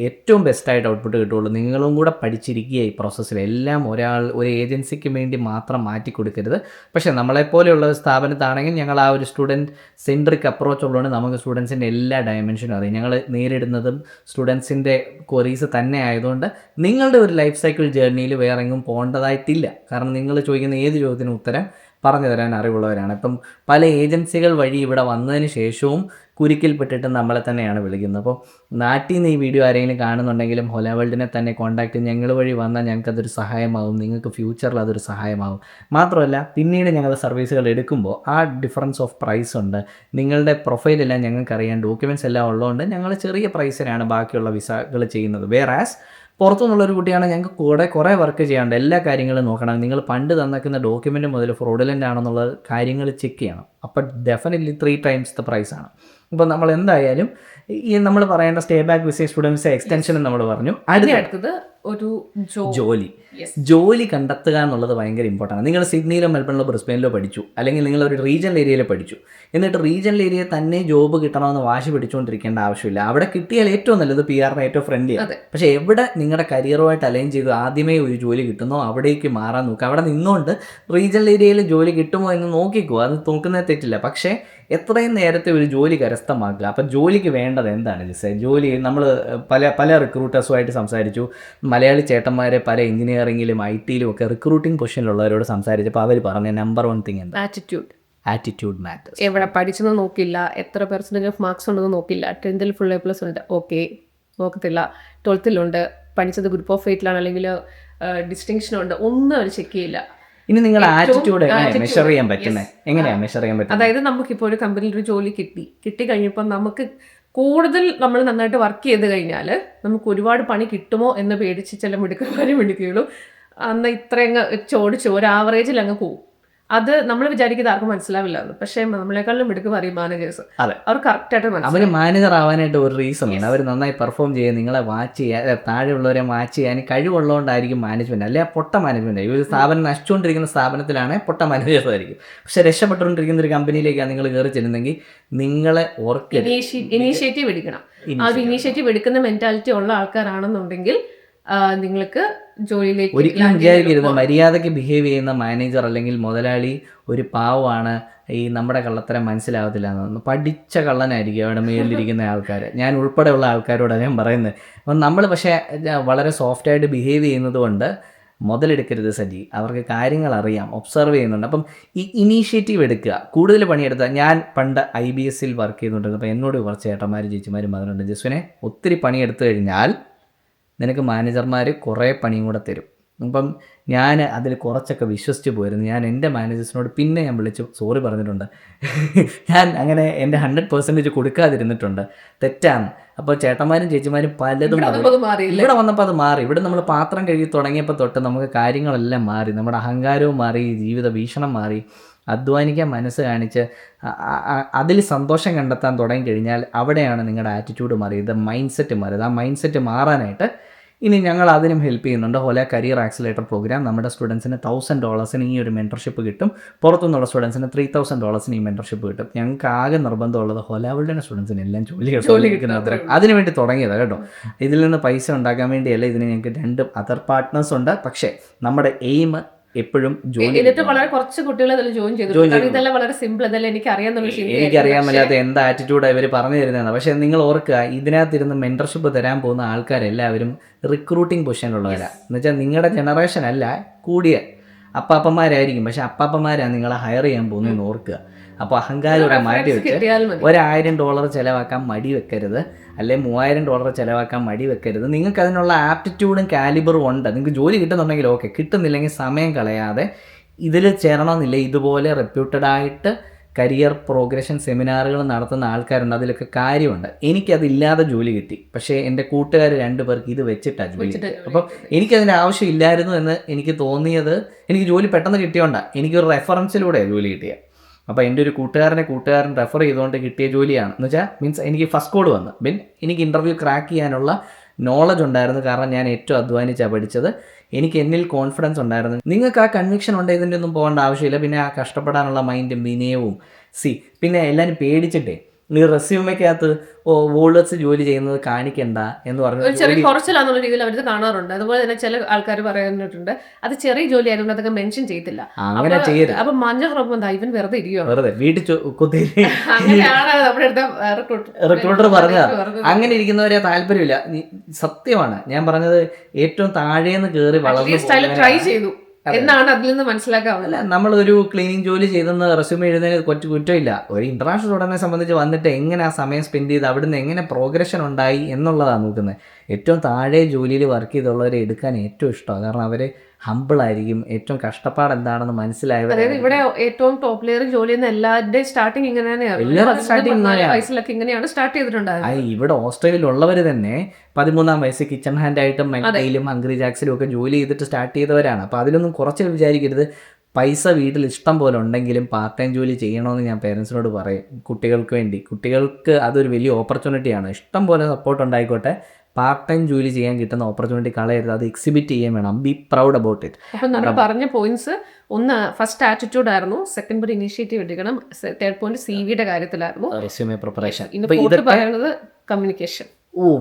ഏറ്റവും ബെസ്റ്റായിട്ട് ഔട്ട്പുട്ട് കിട്ടുള്ളൂ. നിങ്ങളും കൂടെ പഠിച്ചിരിക്കുക ഈ പ്രോസസ്സിൽ. എല്ലാം ഒരു ഏജൻസിക്ക് വേണ്ടി മാത്രം മാറ്റി കൊടുക്കരുത്. പക്ഷേ നമ്മളെപ്പോലെയുള്ള സ്ഥാപനത്താണെങ്കിൽ ഞങ്ങൾ ആ ഒരു സ്റ്റുഡൻറ്റ് സെൻട്രിക് അപ്രോച്ച് ഉള്ളതുകൊണ്ട് നമുക്ക് സ്റ്റുഡൻസിൻ്റെ എല്ലാ ഡയമെൻഷനും അറിയാം. ഞങ്ങൾ നേരിടുന്നതും സ്റ്റുഡൻസിൻ്റെ ക്വറീസ് തന്നെ ആയതുകൊണ്ട് നിങ്ങളുടെ ഒരു ലൈഫ് സൈക്കിൾ ജേർണിയിൽ വേറെ എങ്ങും പോകേണ്ടതായിട്ടില്ല. കാരണം നിങ്ങൾ ചോദിക്കുന്ന ഏത് ചോദ്യത്തിനും ഉത്തരം പറഞ്ഞു തരാൻ അറിവുള്ളവരാണ്. ഇപ്പം പല ഏജൻസികൾ വഴി ഇവിടെ വന്നതിന് ശേഷവും കുരുക്കിൽപ്പെട്ടിട്ട് നമ്മളെ തന്നെയാണ് വിളിക്കുന്നത്. അപ്പോൾ നാട്ടിൽ നിന്ന് ഈ വീഡിയോ ആരെങ്കിലും കാണുന്നുണ്ടെങ്കിലും ഹോല വേൾഡിനെ തന്നെ കോൺടാക്ട് ചെയ്ത് ഞങ്ങൾ വഴി വന്നാൽ ഞങ്ങൾക്കതൊരു സഹായമാകും, നിങ്ങൾക്ക് ഫ്യൂച്ചറിൽ അതൊരു സഹായമാകും. മാത്രമല്ല പിന്നീട് ഞങ്ങൾ സർവീസുകൾ എടുക്കുമ്പോൾ ആ ഡിഫറൻസ് ഓഫ് പ്രൈസ് ഉണ്ട്. നിങ്ങളുടെ പ്രൊഫൈലെല്ലാം ഞങ്ങൾക്കറിയാം, ഡോക്യുമെൻറ്റ്സ് എല്ലാം ഉള്ളതുകൊണ്ട് ഞങ്ങൾ ചെറിയ പ്രൈസിനാണ് ബാക്കിയുള്ള വിസകൾ ചെയ്യുന്നത്. വേറാസ് പുറത്തുനിന്നുള്ളൊരു കുട്ടിയാണ് ഞങ്ങൾക്ക് കുറേ വർക്ക് ചെയ്യാണ്ട് എല്ലാ കാര്യങ്ങളും നോക്കണം. നിങ്ങൾ പണ്ട് തന്നേക്കുന്ന ഡോക്യുമെൻ്റ് മുതൽ ഫ്രോഡുലൻ്റ് ആണെന്നുള്ള കാര്യങ്ങൾ ചെക്ക് ചെയ്യണം. അപ്പോൾ ഡെഫിനറ്റ്ലി 3 times ദ പ്രൈസാണ്. അപ്പോൾ നമ്മൾ എന്തായാലും ഈ നമ്മൾ പറയേണ്ട സ്റ്റേ ബാക്ക് വിസ സ്റ്റുഡൻസ് എക്സ്റ്റൻഷനും നമ്മൾ പറഞ്ഞു. അടുത്തത് ഒരു ജോലി കണ്ടെത്തുക എന്നുള്ളത് ഭയങ്കര ഇമ്പോർട്ടൻ്റ് ആണ്. നിങ്ങൾ സിഡ്നിയിലോ മെൽബണിലോ ബ്രിസ്ബെയിനിലോ പഠിച്ചു, അല്ലെങ്കിൽ നിങ്ങൾ ഒരു റീജിയണൽ ഏരിയയിൽ പഠിച്ചു, എന്നിട്ട് റീജിയണൽ ഏരിയയിൽ തന്നെ ജോബ് കിട്ടണമെന്ന് വാശി പിടിച്ചുകൊണ്ടിരിക്കേണ്ട ആവശ്യമില്ല. അവിടെ കിട്ടിയാൽ ഏറ്റവും നല്ലത് PR-ന് ഏറ്റവും ഫ്രണ്ട്ലിയാണ്. പക്ഷേ എവിടെ നിങ്ങളുടെ കരിയറുമായിട്ട് അലൈൻ ചെയ്ത് ആദ്യമേ ഒരു ജോലി കിട്ടുന്നോ അവിടേക്ക് മാറാൻ നോക്കുക. അവിടെ നിന്നുകൊണ്ട് റീജിയണൽ ഏരിയയിൽ ജോലി കിട്ടുമോ എന്ന് നോക്കിക്കോ, അത് നോക്കുന്നത് തെറ്റില്ല. പക്ഷേ എത്രയും നേരത്തെ ഒരു ജോലി കരസ്ഥമാക്കുക. അപ്പം ജോലിക്ക് വേണ്ടത് എന്താണ് ജിസേ? ജോലി നമ്മൾ പല റിക്രൂട്ടേഴ്സുമായിട്ട് സംസാരിച്ചു. മലയാളി ചേട്ടന്മാരെ പല എഞ്ചിനീയറിംഗിലും IT-ലും ഒക്കെ റിക്രൂട്ടിംഗ് പൊസിഷനിലുള്ളവരോട് സംസാരിച്ചപ്പോൾ അവർ പറഞ്ഞ നമ്പർ 1 തിങ് എന്താ? Attitude matters. എവിടെ പഠിച്ചെന്ന് നോക്കില്ല, എത്ര പെർസെൻറ്റേജ് ഓഫ് മാർക്സ് ഉണ്ടെന്ന് നോക്കില്ല. 10th ഫുൾ A+ ഉണ്ട്, ഓക്കെ, നോക്കത്തില്ല. 12th പഠിച്ചത് ഗ്രൂപ്പ് ഓഫ് 8 അല്ലെങ്കിൽ ഡിസ്റ്റിങ്ഷൻ ഉണ്ട്, ഒന്നും അവർ ചെക്ക് ചെയ്യില്ല. ഇനി നിങ്ങളുടെ ആറ്റിറ്റ്യൂഡ് മെഷർ ചെയ്യാൻ പറ്റുന്നത് എങ്ങനെയാണ് മെഷർ ചെയ്യാൻ പറ്റുന്നത്? അതായത് നമുക്കിപ്പോൾ ഒരു കമ്പനിയിൽ ഒരു ജോലി കിട്ടി കഴിഞ്ഞപ്പോൾ നമുക്ക് കൂടുതൽ നമ്മൾ നന്നായിട്ട് വർക്ക് ചെയ്ത് കഴിഞ്ഞാൽ നമുക്ക് ഒരുപാട് പണി കിട്ടുമോ എന്ന് പേടിച്ച് ചില മിടുക്കന്മാരും മിടുക്കുകയുള്ളൂ. അന്ന് ഇത്രയും ചോടിച്ചു ഒരു ആവറേജിൽ അങ്ങ് പോകും. അത് നമ്മൾ വിചാരിക്കുന്നത് ആർക്കും മനസ്സിലാവില്ല. പക്ഷേ നമ്മളെക്കാളും മിടുക്ക് പറയും മാനേജേഴ്സ്. അവർ കറക്റ്റായിട്ട് അവർ മാനേജർ ആവാനായിട്ട് ഒരു റീസൺ ആണ്. അവർ നന്നായി പെർഫോം ചെയ്യാൻ, നിങ്ങളെ വാച്ച് ചെയ്യാൻ, താഴെയുള്ളവരെ വാച്ച് ചെയ്യാൻ കഴിവുള്ളതുകൊണ്ടായിരിക്കും മാനേജ്മെന്റ്. അല്ലെ പൊട്ട മാനേജ്മെന്റ്. ഈ ഒരു സ്ഥാപനം നശിച്ചുകൊണ്ടിരിക്കുന്ന സ്ഥാപനത്തിലാണ് പൊട്ട മാനേജേഴ്സ് ആയിരിക്കും. പക്ഷെ രക്ഷപ്പെട്ടുകൊണ്ടിരിക്കുന്ന ഒരു കമ്പനിയിലേക്കാണ് നിങ്ങൾ കയറി ചെല്ലുന്നെങ്കിൽ നിങ്ങളെ ഇനീഷ്യേറ്റീവ് എടുക്കണം. ആ ഒരു ഇനീഷ്യേറ്റീവ് എടുക്കുന്ന മെന്റാലിറ്റി ഉള്ള ആൾക്കാരാണെന്നുണ്ടെങ്കിൽ നിങ്ങൾക്ക് ജോലിയിലേക്ക് ഒരിക്കലും വിചാരിക്കരുത് മര്യാദയ്ക്ക് ബിഹേവ് ചെയ്യുന്ന മാനേജർ അല്ലെങ്കിൽ മുതലാളി ഒരു പാവമാണ്, ഈ നമ്മുടെ കള്ളത്തരം മനസ്സിലാവത്തില്ല എന്ന്. പഠിച്ച കള്ളനായിരിക്കും അവിടെ മേലിരിക്കുന്ന ആൾക്കാർ. ഞാൻ ഉൾപ്പെടെയുള്ള ആൾക്കാരോടാണ് ഞാൻ പറയുന്നത്. അപ്പം നമ്മൾ പക്ഷേ വളരെ സോഫ്റ്റായിട്ട് ബിഹേവ് ചെയ്യുന്നത് കൊണ്ട് മുതലെടുക്കരുത് സജി. അവർക്ക് കാര്യങ്ങൾ അറിയാം, ഒബ്സർവ് ചെയ്യുന്നുണ്ട്. അപ്പം ഈ ഇനീഷ്യേറ്റീവ് എടുക്കുക, കൂടുതൽ പണിയെടുക്കുക. ഞാൻ പണ്ട് IBS-ൽ വർക്ക് ചെയ്തുകൊണ്ടിരുന്നത്. അപ്പോൾ എന്നോട് കുറച്ച് ചേട്ടന്മാരും ചേച്ചിമാരും പറഞ്ഞിട്ടുണ്ട്, ജസ്വിനെ ഒത്തിരി പണിയെടുത്തു കഴിഞ്ഞാൽ നിനക്ക് മാനേജർമാർ കുറേ പണിയും കൂടെ തരും. അപ്പം ഞാൻ അതിൽ കുറച്ചൊക്കെ വിശ്വസിച്ച് പോയിരുന്നു. ഞാൻ എൻ്റെ മാനേജേഴ്സിനോട് പിന്നെ ഞാൻ വിളിച്ച് സോറി പറഞ്ഞിട്ടുണ്ട്. ഞാൻ അങ്ങനെ എൻ്റെ 100% കൊടുക്കാതിരുന്നിട്ടുണ്ട്, തെറ്റാണ്. അപ്പോൾ ചേട്ടന്മാരും ചേച്ചിമാരും പലതും ഇവിടെ വന്നപ്പോൾ അത് മാറി. ഇവിടെ നമ്മൾ പാത്രം കഴുകി തുടങ്ങിയപ്പോൾ തൊട്ട് നമുക്ക് കാര്യങ്ങളെല്ലാം മാറി. നമ്മുടെ അഹങ്കാരവും മാറി, ജീവിത വീക്ഷണം മാറി. അധ്വാനിക്കാൻ മനസ്സ് കാണിച്ച് അതിൽ സന്തോഷം കണ്ടെത്താൻ തുടങ്ങിക്കഴിഞ്ഞാൽ അവിടെയാണ് നിങ്ങളുടെ ആറ്റിറ്റ്യൂഡ് മാറിയത്, മൈൻഡ് സെറ്റ് മാറിയത്. ആ മൈൻഡ് സെറ്റ് മാറാനായിട്ട് ഇനി ഞങ്ങൾ അതിനും ഹെൽപ്പ് ചെയ്യുന്നുണ്ട്. ഹോല കരിയർ ആക്സിലേറ്റർ പ്രോഗ്രാം നമ്മുടെ സ്റ്റുഡൻസിന് $1,000 ഈ ഒരു മെൻറ്റർഷിപ്പ് കിട്ടും. പുറത്തുനിന്നുള്ള സ്റ്റുഡൻസിന് $3,000 ഈ മെൻറ്റർഷിപ്പ് കിട്ടും. ഞങ്ങൾക്ക് ആകെ നിർബന്ധമുള്ളത് ഹോല വേൾഡിൻ്റെ സ്റ്റുഡൻസിന് എല്ലാം ജോലി കിട്ടുന്നത് അതിന് വേണ്ടി തുടങ്ങിയതാണ് കേട്ടോ. ഇതിൽ നിന്ന് പൈസ ഉണ്ടാക്കാൻ വേണ്ടിയല്ല. ഇതിന് ഞങ്ങൾക്ക് 2 അതർ പാർട്ട്നേഴ്സ് ഉണ്ട്. പക്ഷേ നമ്മുടെ എയിം എപ്പോഴും ജോലി. എന്നിട്ട് വളരെ കുറച്ച് കുട്ടികൾ അതിൽ ജോയിൻ ചെയ്തു. ഇതെല്ലാം വളരെ സിമ്പിൾ, അതല്ല എനിക്കറിയാൻ മേലാത്ത എന്താ ആറ്റിറ്റ്യൂഡാണ് ഇവർ പറഞ്ഞു തരുന്നതാണ്. പക്ഷേ നിങ്ങൾ ഓർക്കുക, ഇതിനകത്തിരുന്ന് മെൻറ്റർഷിപ്പ് തരാൻ പോകുന്ന ആൾക്കാരെല്ലാവരും റിക്രൂട്ടിംഗ് പൊസിഷനിലുള്ളവരാണ്. എന്നുവെച്ചാൽ നിങ്ങളുടെ ജനറേഷൻ അല്ല, കൂടിയ അപ്പാപ്പന്മാരായിരിക്കും. പക്ഷെ അപ്പാപ്പന്മാരാണ് നിങ്ങളെ ഹയർ ചെയ്യാൻ പോകുന്നതെന്ന് ഓർക്കുക. അപ്പോൾ അഹങ്കാരം മാറ്റി വെച്ച് $1,000 ചിലവാക്കാൻ മടി വെക്കരുത്, അല്ലെങ്കിൽ $3,000 ചിലവാക്കാൻ മടി വെക്കരുത്. നിങ്ങൾക്ക് അതിനുള്ള ആപ്റ്റിറ്റ്യൂഡും കാലിബറും ഉണ്ട്. നിങ്ങൾക്ക് ജോലി കിട്ടുന്നുണ്ടെങ്കിൽ ഓക്കെ, കിട്ടുന്നില്ലെങ്കിൽ സമയം കളയാതെ ഇതിൽ ചേരണമെന്നില്ല. ഇതുപോലെ റെപ്യൂട്ടഡ് ആയിട്ട് കരിയർ പ്രോഗ്രഷൻ സെമിനാറുകൾ നടത്തുന്ന ആൾക്കാരുണ്ട്. അതിലൊക്കെ കാര്യമുണ്ട്. എനിക്കതില്ലാതെ ജോലി കിട്ടി, പക്ഷേ എൻ്റെ കൂട്ടുകാർ 2 പേർക്ക് ഇത് വെച്ചിട്ടാണ് ജോലി കിട്ടി. അപ്പം എനിക്കതിൻ്റെ ആവശ്യമില്ലായിരുന്നു എന്ന് എനിക്ക് തോന്നിയത്, എനിക്ക് ജോലി പെട്ടെന്ന് കിട്ടിയോണ്ടാണ്. എനിക്കൊരു റെഫറൻസിലൂടെയാണ് ജോലി കിട്ടിയത്. അപ്പോൾ എൻ്റെ ഒരു കൂട്ടുകാരൻ റെഫർ ചെയ്തുകൊണ്ട് കിട്ടിയ ജോലിയാണ്. എന്ന് വെച്ചാൽ മീൻസ് എനിക്ക് ഫസ്റ്റ് കോഡ് വന്നു. എനിക്ക് ഇൻ്റർവ്യൂ ക്രാക്ക് ചെയ്യാനുള്ള നോളജ് ഉണ്ടായിരുന്നു. കാരണം ഞാൻ ഏറ്റവും അധ്വാനിച്ചാണ് പഠിച്ചത്. എനിക്ക് എന്നിൽ കോൺഫിഡൻസ് ഉണ്ടായിരുന്നു. നിങ്ങൾക്ക് ആ കൺവിക്ഷൻ ഉണ്ട്, ഇതിൻ്റെ ഒന്നും പോകേണ്ട ആവശ്യമില്ല. പിന്നെ ആ കഷ്ടപ്പെടാനുള്ള മൈൻഡും വിനയവും പിന്നെ എല്ലാവരും പേടിച്ചിട്ടേ ഈ റെസ്യൂമേക്കകത്ത് വോൾഡേഴ്സ് ജോലി ചെയ്യുന്നത് കാണിക്കണ്ട എന്ന് പറഞ്ഞു ചെറിയ കുറച്ചിലാന്നുള്ള രീതിയിൽ അവർ കാണാറുണ്ട്. അതുപോലെ തന്നെ ചില ആൾക്കാർ പറയാനിട്ടുണ്ട് അത് ചെറിയ ജോലി ആയതുകൊണ്ട് അതൊക്കെ മെൻഷൻ ചെയ്തില്ല. അങ്ങനെ ചെയ്യരുത്. അപ്പൊ മഞ്ഞ റബ്ബന്താ ഇവൻ വെറുതെ ഇരിക്കുക, വെറുതെ വീട്ടിൽ അങ്ങനെയാണ് നമ്മുടെ റിക്രൂട്ടർ പറഞ്ഞത്. അങ്ങനെ ഇരിക്കുന്നവരെ താല്പര്യമില്ല. സത്യമാണ് ഞാൻ പറഞ്ഞത്. ഏറ്റവും താഴേന്ന് കയറി വളർന്നു ട്രൈ ചെയ്തു എന്നാണ് അതിൽ നിന്ന് മനസ്സിലാക്കാവുന്നത്. നമ്മളൊരു ക്ലീനിങ് ജോലി ചെയ്തെന്ന് റെസ്യൂമെ എഴുതുന്നതിന് കുറ്റമില്ല. ഒരു ഇന്റർനാഷണൽ സ്റ്റുഡൻറ്റിനെ സംബന്ധിച്ച് വന്നിട്ട് എങ്ങനെ ആ സമയം സ്പെൻഡ് ചെയ്ത് അവിടുന്ന് എങ്ങനെ പ്രോഗ്രഷൻ ഉണ്ടായി എന്നുള്ളതാണ് നോക്കുന്നത്. ഏറ്റവും താഴെ ജോലിയിൽ വർക്ക് ചെയ്തുള്ളവരെ എടുക്കാൻ ഏറ്റവും ഇഷ്ടമാണ്. കാരണം അവർ ഹമ്പിളായിരിക്കും. ഏറ്റവും കഷ്ടപ്പാട് എന്താണെന്ന് മനസ്സിലായവർ. അതായത് ഇവിടെ ഏറ്റവും ടോപ്പ് ലെയർ ജോലി ചെയ്യുന്ന എല്ലാവരുടെയും സ്റ്റാർട്ടിങ് ഇങ്ങനെയാണ് സ്റ്റാർട്ട് ചെയ്തിട്ടുണ്ടായത്. ഇവിടെ ഓസ്ട്രേലിയയിലുള്ളവർ തന്നെ 13-ാം വയസ്സിൽ കിച്ചൺ ഹാൻഡ് ആയിട്ടും മെക്കയിലും ഹംഗ്രി ജാക്സിലും ഒക്കെ ജോലി ചെയ്തിട്ട് സ്റ്റാർട്ട് ചെയ്തവരാണ്. അപ്പോൾ അതിലൊന്നും കുറച്ച് വിചാരിക്കരുത്. പൈസ വീട്ടിൽ ഇഷ്ടം പോലെ ഉണ്ടെങ്കിലും പാർട്ട് ടൈം ജോലി ചെയ്യണമെന്ന് ഞാൻ പേരൻസിനോട് പറയും. കുട്ടികൾക്ക് വേണ്ടി, കുട്ടികൾക്ക് അതൊരു വലിയ ഓപ്പർച്യൂണിറ്റിയാണ്. ഇഷ്ടം പോലെ സപ്പോർട്ട് ഉണ്ടായിക്കോട്ടെ, പാർട്ട് ടൈം ജോലി ചെയ്യാൻ കിട്ടുന്ന ഓപ്പർച്യൂണിറ്റി കളയരുത്. അത് എക്സിബിറ്റ് ചെയ്യാൻ വേണം. Be proud about it. അപ്പം നമ്മൾ പറഞ്ഞ പോയിന്റ്സ്, ഒന്ന് ഫസ്റ്റ് ആറ്റിറ്റ്യൂഡ് ആയിരുന്നു, സെക്കൻഡ് പോയിന്റ് ഇനിഷ്യേറ്റീവ് എടുക്കണം, തേർഡ് പോയിന്റ് CV-യുടെ കാര്യത്തിലായിരുന്നു, റെസ്യൂമെ പ്രിപ്പറേഷൻ. പറയുന്നത് കമ്മ്യൂണിക്കേഷൻ.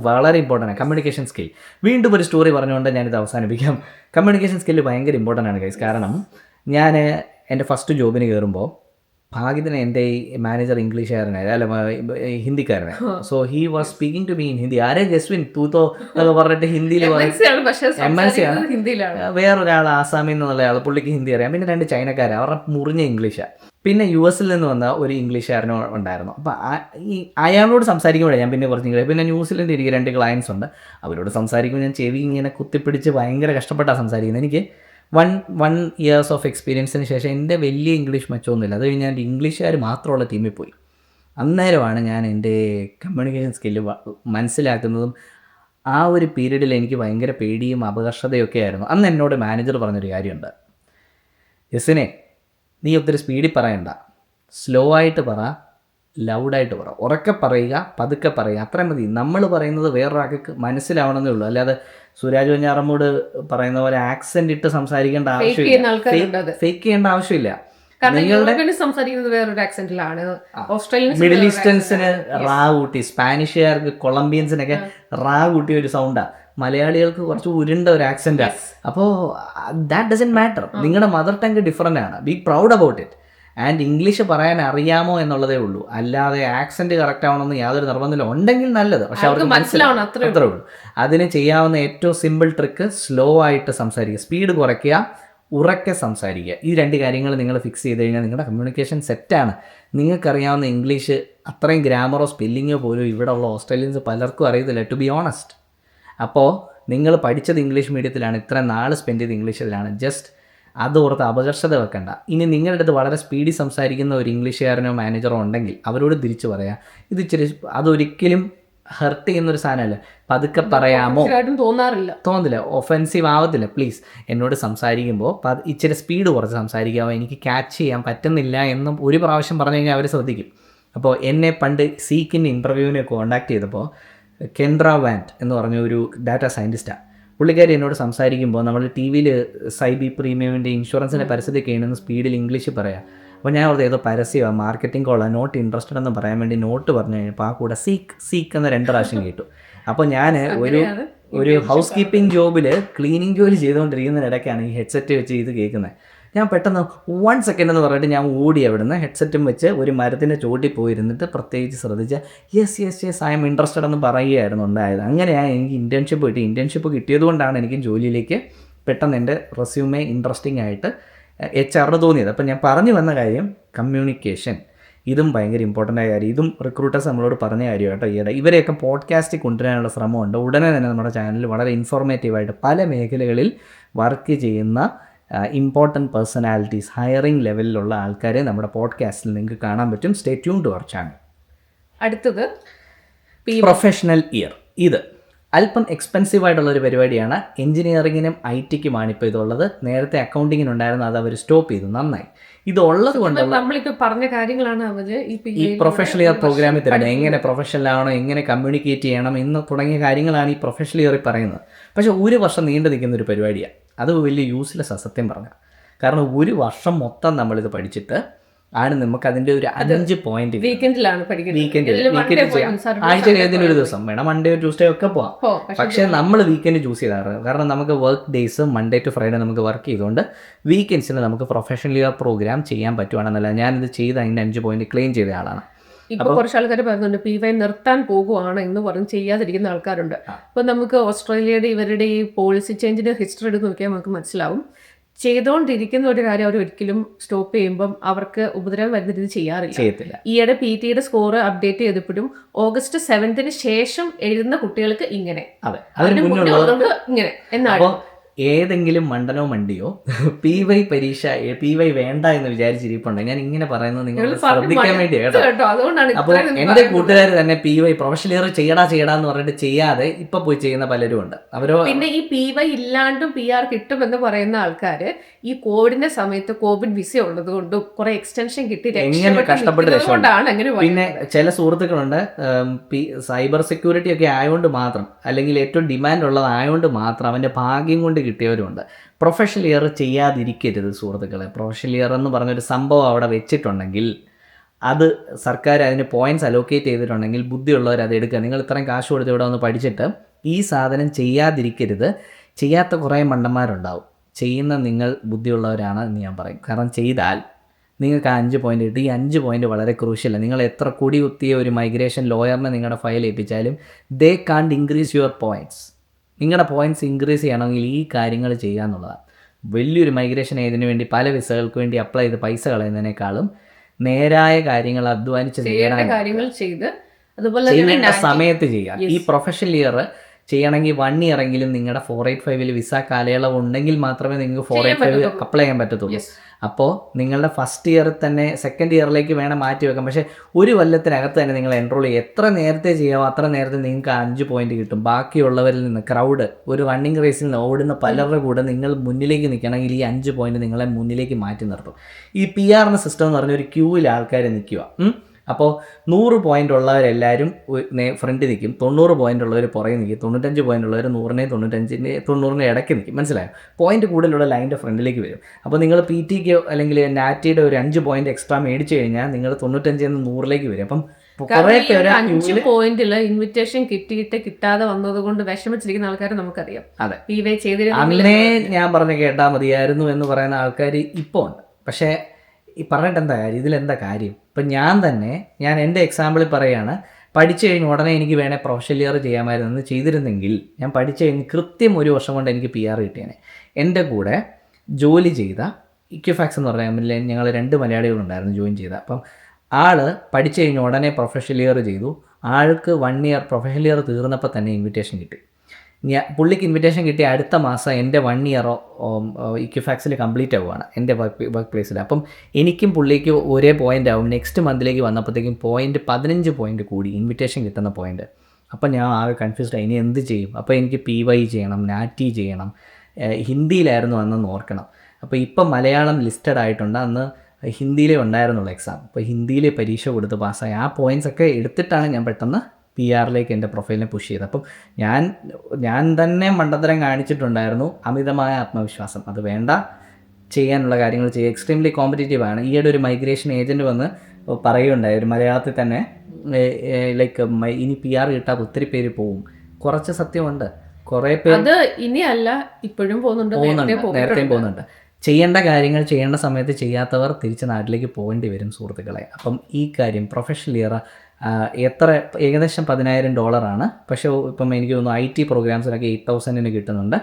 വളരെ ഇമ്പോർട്ടൻ്റ് ആണ് കമ്മ്യൂണിക്കേഷൻ സ്കിൽ. വീണ്ടും ഒരു സ്റ്റോറി പറഞ്ഞുകൊണ്ട് ഞാനിത് അവസാനിപ്പിക്കാം. കമ്മ്യൂണിക്കേഷൻ സ്കില്ല് ഭയങ്കര ഇമ്പോർട്ടൻ്റ് ആണ് ഗൈസ്. കാരണം ഞാൻ എൻ്റെ ഫസ്റ്റ് ജോബിന് കയറുമ്പോൾ ഭാഗ്യത്തിന് എൻ്റെ ഈ മാനേജർ ഇംഗ്ലീഷുകാരനായിരുന്നു, അല്ല ഹിന്ദിക്കാരനായിരുന്നു. So he was speaking to me in Hindi. ആരെ ജസ്വിൻ തൂത്തോ എന്നൊക്കെ പറഞ്ഞിട്ട് ഹിന്ദിയിൽ MNC ആണ്. വേറൊരാൾ ആസാമിൽ നിന്നുള്ള ആൾ, പുള്ളിക്ക് ഹിന്ദി അറിയാം. പിന്നെ 2 ചൈനക്കാർ, അവരുടെ മുറിഞ്ഞ ഇംഗ്ലീഷാണ്. പിന്നെ US നിന്ന് വന്ന ഒരു ഇംഗ്ലീഷുകാരനോ ഉണ്ടായിരുന്നു. അപ്പോൾ അയാളോട് സംസാരിക്കുമ്പോഴേ ഞാൻ പിന്നെ കുറച്ച് ഇംഗ്ലീഷ്. പിന്നെ ന്യൂസിലൻഡ് ഇരിക്കുക 2 ക്ലയൻസ് ഉണ്ട്. അവരോട് സംസാരിക്കുമ്പോൾ ഞാൻ ചെവി ഇങ്ങനെ കുത്തിപ്പിടിച്ച് ഭയങ്കര കഷ്ടപ്പെട്ടാണ് സംസാരിക്കുന്നത്. എനിക്ക് 1 years ഓഫ് എക്സ്പീരിയൻസിന് ശേഷം എൻ്റെ വലിയ ഇംഗ്ലീഷ് മെച്ചമൊന്നുമില്ല. അത് കഴിഞ്ഞ് ഞാൻ ഇംഗ്ലീഷുകാർ മാത്രമുള്ള ടീമിൽ പോയി. അന്നേരമാണ് ഞാൻ എൻ്റെ കമ്മ്യൂണിക്കേഷൻ സ്കില്ല് മനസ്സിലാക്കുന്നതും. ആ ഒരു പീരീഡിൽ എനിക്ക് ഭയങ്കര പേടിയും അപകർഷതയൊക്കെ ആയിരുന്നു. അന്ന് എന്നോട് മാനേജർ പറഞ്ഞൊരു കാര്യമുണ്ട്, യെസിനെ നീ ഒത്തിരി സ്പീഡിൽ പറയണ്ട, സ്ലോ ആയിട്ട് പറ, ലൗഡായിട്ട് പറ, ഉറക്കെ പറയുക, പതുക്കെ പറയുക, അത്രയും മതി. നമ്മൾ പറയുന്നത് വേറൊരാൾക്ക് മനസ്സിലാവണമെന്നേ ഉള്ളൂ. അല്ലാതെ സുരാജ് വെഞ്ഞാറമ്മൂട് പറയുന്ന പോലെ ആക്സെന്റ് ഇട്ട് സംസാരിക്കേണ്ട ആവശ്യമില്ല, ഫേക്ക് ചെയ്യേണ്ട ആവശ്യമില്ല. മിഡിൽ ഈസ്റ്റേൺസിന് റാ കൂട്ടി, സ്പാനിഷുകാർക്ക് കൊളംബിയൻസിനൊക്കെ റാ കൂട്ടിയ ഒരു സൗണ്ടാ. മലയാളികൾക്ക് കുറച്ച് ഉരുണ്ട ഒരു ആക്സെന്റാ. അപ്പോൾ ദാറ്റ് ഡസൻറ്റ് മാറ്റർ. നിങ്ങളുടെ മദർ ടങ് ഡിഫറൻ്റ് ആണ്. Be proud about it. And English പറയാൻ അറിയാമോ എന്നുള്ളതേ ഉള്ളൂ. അല്ലാതെ ആക്സെന്റ് കറക്റ്റ് ആവണമെന്ന് യാതൊരു നിർബന്ധമില്ല. ഉണ്ടെങ്കിൽ നല്ലത്, പക്ഷെ അവർക്ക് മനസ്സിലാവണം, അത്രേ ഉള്ളൂ. അതിന് ചെയ്യാവുന്ന ഏറ്റവും സിമ്പിൾ ട്രിക്ക് സ്ലോ ആയിട്ട് സംസാരിക്കുക, സ്പീഡ് കുറയ്ക്കുക, ഉറക്കെ സംസാരിക്കുക. ഈ 2 കാര്യങ്ങൾ നിങ്ങൾ ഫിക്സ് ചെയ്ത് കഴിഞ്ഞാൽ നിങ്ങളുടെ കമ്മ്യൂണിക്കേഷൻ സെറ്റാണ്. നിങ്ങൾക്കറിയാവുന്ന ഇംഗ്ലീഷ് അത്രയും ഗ്രാമറോ സ്പെല്ലിങ്ങോ പോലും ഇവിടെ ഉള്ള ഓസ്ട്രേലിയൻസ് പലർക്കും അറിയത്തില്ല, ടു ബി ഓണസ്റ്റ്. അപ്പോൾ നിങ്ങൾ പഠിച്ചത് ഇംഗ്ലീഷ് മീഡിയത്തിലാണ്, ഇത്ര നാൾ സ്പെൻഡ് ചെയ്ത് ഇംഗ്ലീഷിലാണ്. ജസ്റ്റ് അത് ഓർത്ത് അപകർഷത വെക്കണ്ട. ഇനി നിങ്ങളുടെ അടുത്ത് വളരെ സ്പീഡിൽ സംസാരിക്കുന്ന ഒരു ഇംഗ്ലീഷുകാരനോ മാനേജറോ ഉണ്ടെങ്കിൽ അവരോട് തിരിച്ചു പറയാം, ഇത് ഇച്ചിരി അതൊരിക്കലും ഹെർട്ട് ചെയ്യുന്നൊരു സാധനമല്ല, പതുക്കെ പറയാമോ, തോന്നില്ല, ഒഫെൻസീവ് ആവത്തില്ല. പ്ലീസ് എന്നോട് സംസാരിക്കുമ്പോൾ ഇച്ചിരി സ്പീഡ് കുറച്ച് സംസാരിക്കാമോ, എനിക്ക് ക്യാച്ച് ചെയ്യാൻ പറ്റുന്നില്ല എന്നും ഒരു പ്രാവശ്യം പറഞ്ഞു കഴിഞ്ഞാൽ അവർ ശ്രദ്ധിക്കും. അപ്പോൾ എന്നെ പണ്ട് സീക്കിൻ്റെ ഇൻ്റർവ്യൂവിനെ കോൺടാക്ട് ചെയ്തപ്പോൾ കെൻഡ്ര വാൻറ്റ് എന്ന് പറഞ്ഞ ഒരു ഡാറ്റ സയൻറ്റിസ്റ്റാണ്. പുള്ളിക്കാരി എന്നോട് സംസാരിക്കുമ്പോൾ നമ്മൾ ടി വിയിൽ സൈബി പ്രീമിയമിൻ്റെ ഇൻഷുറൻസിൻ്റെ പരസ്യത്തിൽ കഴിയുന്ന സ്പീഡിൽ ഇംഗ്ലീഷ് പറയാം. അപ്പോൾ ഞാൻ ഓർത്ത് ഏതോ പരസ്യമാണ്, മാർക്കറ്റിംഗ് കോളാണ്, നോട്ട് ഇൻട്രസ്റ്റഡ് എന്ന് പറയാൻ വേണ്ടി നോട്ട് പറഞ്ഞു കഴിഞ്ഞപ്പോൾ ആ കൂടെ സീക്ക് എന്ന് 2 പ്രാവശ്യം കേട്ടു. അപ്പോൾ ഞാൻ ഒരു ഹൗസ് കീപ്പിംഗ് ജോബിൽ ക്ലീനിങ് ജോലി ചെയ്തുകൊണ്ടിരിക്കുന്നതിനിടയ്ക്കാണ് ഈ ഹെഡ്സെറ്റ് വെച്ച് ഇത് കേൾക്കുന്നത്. ഞാൻ പെട്ടെന്ന് 1 സെക്കൻഡ് എന്ന് പറഞ്ഞിട്ട് ഞാൻ ഓടി അവിടുന്ന് ഹെഡ്സെറ്റും വെച്ച് ഒരു മരത്തിൻ്റെ ചോട്ടിൽ പോയിരുന്നിട്ട് പ്രത്യേകിച്ച് ശ്രദ്ധിച്ച യെസ് ഐ എം ഇൻട്രസ്റ്റഡ് എന്ന് പറയുകയായിരുന്നു ഉണ്ടായത്. അങ്ങനെയാണ് എനിക്ക് ഇൻറ്റേൺഷിപ്പ് കിട്ടിയതുകൊണ്ടാണ് എനിക്ക് ജോലിയിലേക്ക് പെട്ടെന്ന് എൻ്റെ റെസ്യൂമേ ഇൻട്രസ്റ്റിംഗ് ആയിട്ട് HR തോന്നിയത്. അപ്പം ഞാൻ പറഞ്ഞു വന്ന കാര്യം കമ്മ്യൂണിക്കേഷൻ, ഇതും ഭയങ്കര ഇമ്പോർട്ടൻ്റ് ആയ കാര്യം. ഇതും റിക്രൂട്ടേഴ്സ് നമ്മളോട് പറഞ്ഞ കാര്യം കേട്ടോ. ഇവരെയൊക്കെ പോഡ്കാസ്റ്റിൽ കൊണ്ടുവരാനുള്ള ശ്രമമുണ്ട്. ഉടനെ തന്നെ നമ്മുടെ ചാനലിൽ വളരെ ഇൻഫോർമേറ്റീവായിട്ട് പല മേഖലകളിൽ വർക്ക് ചെയ്യുന്ന ഇമ്പോർട്ടൻറ്റ് പേഴ്സണാലിറ്റീസ്, ഹയറിംഗ് ലെവലിലുള്ള ആൾക്കാരെ നമ്മുടെ പോഡ്കാസ്റ്റിൽ നിങ്ങൾക്ക് കാണാൻ പറ്റും. Stay tune to our channel. അടുത്തത് പ്രൊഫഷണൽ ഇയർ. ഇത് അല്പം എക്സ്പെൻസീവ് ആയിട്ടുള്ളൊരു പരിപാടിയാണ്. എഞ്ചിനീയറിങ്ങിനും IT-ക്കുമാണ് ഇപ്പോൾ ഇതുള്ളത്. നേരത്തെ അക്കൗണ്ടിങ്ങിനുണ്ടായിരുന്നു, അത് അവർ സ്റ്റോപ്പ് ചെയ്തു. നന്നായി. ഇതുള്ളത് കൊണ്ടുള്ള നമ്മളിപ്പോൾ പറഞ്ഞ കാര്യങ്ങളാണ് അവര് ഈ പ്രൊഫഷണൽ ഇയർ പ്രോഗ്രാമിൽ തരുന്നത്. എങ്ങനെ പ്രൊഫഷണലാണോ, എങ്ങനെ കമ്മ്യൂണിക്കേറ്റ് ചെയ്യണം എന്ന് തുടങ്ങിയ കാര്യങ്ങളാണ് ഈ പ്രൊഫഷണൽ ഇയറിൽ പറയുന്നത്. പക്ഷേ 1 വർഷം നീണ്ടു നിൽക്കുന്ന ഒരു പരിപാടിയാണ്. അത് വലിയ യൂസ്ലെസ് സത്യം പറഞ്ഞാൽ. കാരണം 1 വർഷം മൊത്തം നമ്മളിത് പഠിച്ചിട്ട് ആണ് നമുക്ക് അതിൻ്റെ ഒരു 5 പോയിന്റ് വീക്കെൻഡിലാണ് പഠിക്കുന്നത്. ആഴ്ചയിൽ ഏതെങ്കിലും ഒരു ദിവസം വേണം, മൺഡേ ട്യൂസ്ഡേ ഒക്കെ പോവാം. പക്ഷേ നമ്മൾ വീക്കെൻഡ് ചൂസ് ചെയ്താറ്. കാരണം നമുക്ക് work days Monday to Friday നമുക്ക് വർക്ക് ചെയ്തുകൊണ്ട് വീക്കെൻഡ്സിൽ നമുക്ക് പ്രൊഫഷണൽ ഇയർ പ്രോഗ്രാം ചെയ്യാൻ പറ്റുവാണെന്നല്ല. ഞാനിത് ചെയ്ത് അതിൻ്റെ 5 പോയിന്റ് ക്ലെയിം ചെയ്ത ആളാണ്. ഇപ്പൊ കുറച്ച് ആൾക്കാർ പറയുന്നുണ്ട് PY നിർത്താൻ പോകുവാണ് എന്ന് പറഞ്ഞ് ചെയ്യാതിരിക്കുന്ന ആൾക്കാരുണ്ട്. അപ്പൊ നമുക്ക് ഓസ്ട്രേലിയയുടെ ഇവരുടെ ഈ പോളിസി ചേഞ്ചിന്റെ ഹിസ്റ്ററി എടുത്ത് നോക്കിയാൽ നമുക്ക് മനസ്സിലാവും. ചെയ്തുകൊണ്ടിരിക്കുന്ന ഒരു കാര്യം അവർ ഒരിക്കലും സ്റ്റോപ്പ് ചെയ്യുമ്പം അവർക്ക് ഉപദ്രവം വരുന്ന രീതി ചെയ്യാറില്ല. ഈയിടെ PT-യുടെ സ്കോർ അപ്ഡേറ്റ് ചെയ്തപ്പോഴും August 7th ശേഷം എഴുതുന്ന കുട്ടികൾക്ക് ഇങ്ങനെ ഇങ്ങനെ എന്നാണ്. ഏതെങ്കിലും മണ്ടനോ മണ്ടിയോ PY പരീക്ഷ PY വേണ്ട എന്ന് വിചാരിച്ചിരിപ്പുണ്ട്. ഞാൻ ഇങ്ങനെ പറയുന്നത് നിങ്ങൾ ശ്രദ്ധിക്കാൻ വേണ്ടി കേട്ടോ. അപ്പോൾ എൻ്റെ കൂട്ടുകാർ തന്നെ PY പ്രൊഫഷണൽ ഇയർ ചെയ്യടാ എന്ന് പറഞ്ഞിട്ട് ചെയ്യാതെ ഇപ്പൊ പോയി ചെയ്യുന്ന പലരും ഉണ്ട്. അവരോ പിന്നെ ഈ PY ഇല്ലാണ്ടും PR കിട്ടുമെന്ന് പറയുന്ന ആൾക്കാര് ഈ കോവിഡിന്റെ സമയത്ത് കോവിഡ് വിസ ഉള്ളത് കൊണ്ടും കുറെ എക്സ്റ്റൻഷൻ കിട്ടി എങ്ങനെ കഷ്ടപ്പെട്ട് രക്ഷപ്പെടാണ്. പിന്നെ ചില സുഹൃത്തുക്കളുണ്ട് സൈബർ സെക്യൂരിറ്റി ഒക്കെ ആയതുകൊണ്ട് മാത്രം, അല്ലെങ്കിൽ ഏറ്റവും ഡിമാൻഡ് ഉള്ളത് ആയതുകൊണ്ട് മാത്രം അവൻ്റെ ഭാഗ്യം കൊണ്ട് കിട്ടിയവരുമുണ്ട്. പ്രൊഫഷണൽ ഇയർ ചെയ്യാതിരിക്കരുത് സുഹൃത്തുക്കളെ. പ്രൊഫഷണൽ ഇയർ എന്ന് പറഞ്ഞൊരു സംഭവം അവിടെ വെച്ചിട്ടുണ്ടെങ്കിൽ, അത് സർക്കാർ അതിന് പോയിന്റ്സ് അലോക്കേറ്റ് ചെയ്തിട്ടുണ്ടെങ്കിൽ ബുദ്ധിയുള്ളവർ അത് എടുക്കുക. നിങ്ങൾ ഇത്രയും കാശ് കൊടുത്ത് ഇവിടെ വന്ന് പഠിച്ചിട്ട് ഈ സാധനം ചെയ്യാതിരിക്കരുത്. ചെയ്യാത്ത കുറേ മണ്ടന്മാരുണ്ടാവും. ചെയ്യുന്ന നിങ്ങൾ ബുദ്ധിയുള്ളവരാണ് എന്ന് ഞാൻ പറയും. കാരണം ചെയ്താൽ നിങ്ങൾക്ക് 5 പോയിന്റ് കിട്ടും. ഈ 5 പോയിന്റ് വളരെ ക്രൂഷ്യലാണ്. നിങ്ങൾ എത്ര കൂടി കുത്തിയ ഒരു മൈഗ്രേഷൻ ലോയറിനെ നിങ്ങളുടെ ഫയൽ ഏൽപ്പിച്ചാലും ദേ കാണ്ട് ഇൻക്രീസ് യുവർ പോയിന്റ്സ്. നിങ്ങളുടെ പോയിന്റ്സ് ഇൻക്രീസ് ചെയ്യണമെങ്കിൽ ഈ കാര്യങ്ങൾ ചെയ്യുക എന്നുള്ളതാണ്. വലിയൊരു മൈഗ്രേഷൻ ഇതിനു വേണ്ടി പല വിസകൾക്ക് വേണ്ടി അപ്ലൈ ചെയ്ത് പൈസ കളയുന്നതിനേക്കാളും നേരായ കാര്യങ്ങൾ അധ്വാനിച്ച് കാര്യങ്ങൾ ചെയ്ത് അതുപോലെ ചെയ്യേണ്ട സമയത്ത് ചെയ്യുക. ഈ പ്രൊഫഷണൽ ഇയർ ചെയ്യണമെങ്കിൽ 1 ഇയർ എങ്കിലും നിങ്ങളുടെ 485 വിസ കാലയളവ് ഉണ്ടെങ്കിൽ മാത്രമേ നിങ്ങൾക്ക് 485 അപ്ലൈ ചെയ്യാൻ പറ്റത്തുള്ളൂ. അപ്പോൾ നിങ്ങളുടെ ഫസ്റ്റ് ഇയറിൽ തന്നെ സെക്കൻഡ് ഇയറിലേക്ക് വേണം മാറ്റി വെക്കാം. പക്ഷേ 1 കൊല്ലത്തിനകത്ത് തന്നെ നിങ്ങൾ എൻറോൾ ചെയ്യുക. എത്ര നേരത്തെ ചെയ്യാമോ അത്ര നേരത്തെ നിങ്ങൾക്ക് 5 പോയിന്റ് കിട്ടും. ബാക്കിയുള്ളവരിൽ നിന്ന് ക്രൗഡ് ഒരു റണ്ണിങ് റേസിൽ നിന്ന് ഓടുന്ന പലരുടെ കൂടെ നിങ്ങൾ മുന്നിലേക്ക് നിൽക്കണമെങ്കിൽ ഈ 5 പോയിന്റ് നിങ്ങളെ മുന്നിലേക്ക് മാറ്റി നിർത്തും. ഈ PR സിസ്റ്റം എന്ന് പറഞ്ഞ ഒരു ക്യൂവിൽ ആൾക്കാർ നിൽക്കുക. അപ്പോൾ 100 പോയിന്റ് ഉള്ളവരെല്ലാവരും ഫ്രണ്ട് നിൽക്കും, 90 പോയിന്റ് ഉള്ളവർ പുറകെ നിൽക്കും, 95 പോയിന്റ് ഉള്ളവർ 100-95-90 ഇടയ്ക്ക് നിൽക്കും. മനസ്സിലായോ? പോയിന്റ് കൂടുതലുള്ള ലൈൻ്റെ ഫ്രണ്ടിലേക്ക് വരും. അപ്പോൾ നിങ്ങൾ PT-ക്കോ അല്ലെങ്കിൽ നാറ്റിയുടെ ഒരു 5 പോയിന്റ് എക്സ്ട്രാ മേടിച്ചു കഴിഞ്ഞാൽ നിങ്ങൾ 95-ൽ നിന്ന് 100ലേക്ക് വരും. അപ്പം 5 പോയിന്റില് ഇൻവിറ്റേഷൻ കിട്ടിയിട്ട് കിട്ടാതെ വന്നത് കൊണ്ട് വിഷമിച്ചിരിക്കുന്ന ആൾക്കാർ നമുക്കറിയാം. അതെ, അന്നേ ഞാൻ പറഞ്ഞ് കേട്ടാൽ മതിയായിരുന്നു എന്ന് പറയുന്ന ആൾക്കാർ ഇപ്പോൾ ഉണ്ട്. പക്ഷേ ഈ പറഞ്ഞിട്ട് എന്താ കാര്യം? ഇതിലെന്താ കാര്യം? ഇപ്പം ഞാൻ എൻ്റെ എക്സാമ്പിളിൽ പറയുകയാണ്. പഠിച്ചു കഴിഞ്ഞ് ഉടനെ എനിക്ക് വേണേൽ പ്രൊഫഷണൽ ഇയർ ചെയ്യാമായിരുന്നു ചെയ്തിരുന്നെങ്കിൽ ഞാൻ പഠിച്ചു കഴിഞ്ഞ് കൃത്യം 1 വർഷം കൊണ്ട് എനിക്ക് PR കിട്ടിയേനെ. എൻ്റെ കൂടെ ജോലി ചെയ്ത ഇക്വിഫാക്സ് എന്ന് പറഞ്ഞ കമ്പനിയിൽ ഞങ്ങൾ 2 മലയാളികളുണ്ടായിരുന്നു ജോയിൻ ചെയ്ത. അപ്പം ആൾ പഠിച്ചു കഴിഞ്ഞ് ഉടനെ പ്രൊഫഷണൽ ഇയർ ചെയ്തു. ആൾക്ക് 1 ഇയർ പ്രൊഫഷണൽ ഇയർ തീർന്നപ്പോൾ തന്നെ ഇൻവിറ്റേഷൻ കിട്ടി. പുള്ളിക്ക് ഇൻവിറ്റേഷൻ കിട്ടിയ അടുത്ത മാസം എൻ്റെ 1 ഇയർ ഇക്വിഫാക്സിൽ കംപ്ലീറ്റ് ആവുകയാണ് എൻ്റെ വർക്ക് പ്ലേസിൽ. അപ്പം എനിക്കും പുള്ളിക്ക് ഒരേ പോയിൻ്റ് ആവും. നെക്സ്റ്റ് മന്തിലേക്ക് വന്നപ്പോഴത്തേക്കും 15 പോയിൻ്റ് കൂടി ഇൻവിറ്റേഷൻ കിട്ടുന്ന പോയിൻ്റ്. അപ്പം ഞാൻ ആകെ കൺഫ്യൂസ്ഡ് ആയി. ഇനി എന്ത് ചെയ്യും? അപ്പോൾ എനിക്ക് PY ചെയ്യണം, നാറ്റി ചെയ്യണം. ഹിന്ദിയിലായിരുന്നു അന്നെന്ന് ഓർക്കണം. അപ്പോൾ ഇപ്പം മലയാളം ലിസ്റ്റഡ് ആയിട്ടുണ്ട്. അന്ന് ഹിന്ദിയിലേ ഉണ്ടായിരുന്നുള്ളൂ എക്സാം. അപ്പോൾ ഹിന്ദിയിലെ പരീക്ഷ കൊടുത്ത് പാസ്സായി. ആ പോയിൻറ്റ്സ് ഒക്കെ എടുത്തിട്ടാണ് ഞാൻ പെട്ടെന്ന് PR എൻ്റെ പ്രൊഫൈലിനെ പുഷ് ചെയ്തത്. അപ്പം ഞാൻ തന്നെ മണ്ടത്തരം കാണിച്ചിട്ടുണ്ടായിരുന്നു. അമിതമായ ആത്മവിശ്വാസം, അത് വേണ്ട, ചെയ്യാനുള്ള കാര്യങ്ങൾ ചെയ്യുക, എക്സ്ട്രീംലി കോമ്പറ്റീറ്റീവ് ആണ്. ഈയിടെ ഒരു മൈഗ്രേഷൻ ഏജൻറ്റ് വന്ന് പറയുകയുണ്ടായി, ഒരു മലയാളത്തിൽ തന്നെ, ലൈക്ക് ഇനി PR കിട്ടാതെ ഒത്തിരി പേര് പോവും. കുറച്ച് സത്യമുണ്ട്, കുറേ പേര് അത് ഇനിയല്ല ഇപ്പോഴും പോകുന്നുണ്ട്, നേരത്തെയും പോകുന്നുണ്ട്. ചെയ്യേണ്ട കാര്യങ്ങൾ ചെയ്യേണ്ട സമയത്ത് ചെയ്യാത്തവർ തിരിച്ച് നാട്ടിലേക്ക് പോകേണ്ടി വരും സുഹൃത്തുക്കളെ. അപ്പം ഈ കാര്യം പ്രൊഫഷണൽ ഇയർ ഏകദേശം $10,000, പക്ഷേ ഇപ്പം എനിക്ക് തോന്നുന്നു IT പ്രോഗ്രാംസിനൊക്കെ 8,000 കിട്ടുന്നുണ്ട്.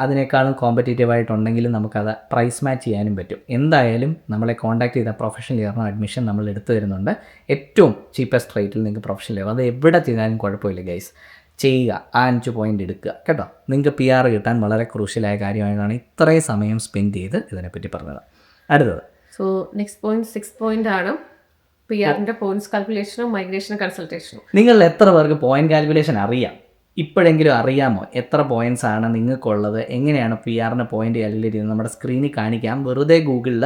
അതിനേക്കാളും കോമ്പറ്റീറ്റീവ് ആയിട്ടുണ്ടെങ്കിലും നമുക്കത് പ്രൈസ് മാച്ച് ചെയ്യാനും പറ്റും. എന്തായാലും നമ്മളെ കോൺടാക്ട് ചെയ്ത പ്രൊഫഷണൽ ഇയറിന് അഡ്മിഷൻ നമ്മൾ എടുത്തു തരുന്നുണ്ട്. ഏറ്റവും ചീപ്പസ്റ്റ് റേറ്റിൽ നിങ്ങൾക്ക് പ്രൊഫഷണൽ ഇയർ അത് എവിടെ ചെയ്താലും കുഴപ്പമില്ല ഗൈസ്, ചെയ്യുക. ആ 5 പോയിൻ്റ് എടുക്കുക കേട്ടോ. നിങ്ങൾക്ക് PR കിട്ടാൻ വളരെ ക്രൂഷ്യലായ കാര്യമായിട്ടാണ് ഇത്രയും സമയം സ്പെൻഡ് ചെയ്ത് ഇതിനെപ്പറ്റി പറഞ്ഞത്. അടുത്തത് സോ നെക്സ്റ്റ് പോയിന്റ് 6 പോയിന്റ് ആണ് PR-ന്റെ പോയിന്റ്സ് കാൽക്കുലേഷനും മൈഗ്രേഷൻ കൺസൾട്ടേഷനും. നിങ്ങൾ എത്ര പേർക്ക് പോയിന്റ് കാൽക്കുലേഷൻ അറിയാം? ഇപ്പോഴെങ്കിലും അറിയാമോ എത്ര പോയിൻറ്റ്സ് ആണ് നിങ്ങൾക്കുള്ളത്? എങ്ങനെയാണ് PR-ന് പോയിൻ്റ് കാൽക്കുലേറ്റ് ചെയ്യുന്നത്? നമ്മുടെ സ്ക്രീനിൽ കാണിക്കാം. വെറുതെ ഗൂഗിളിൽ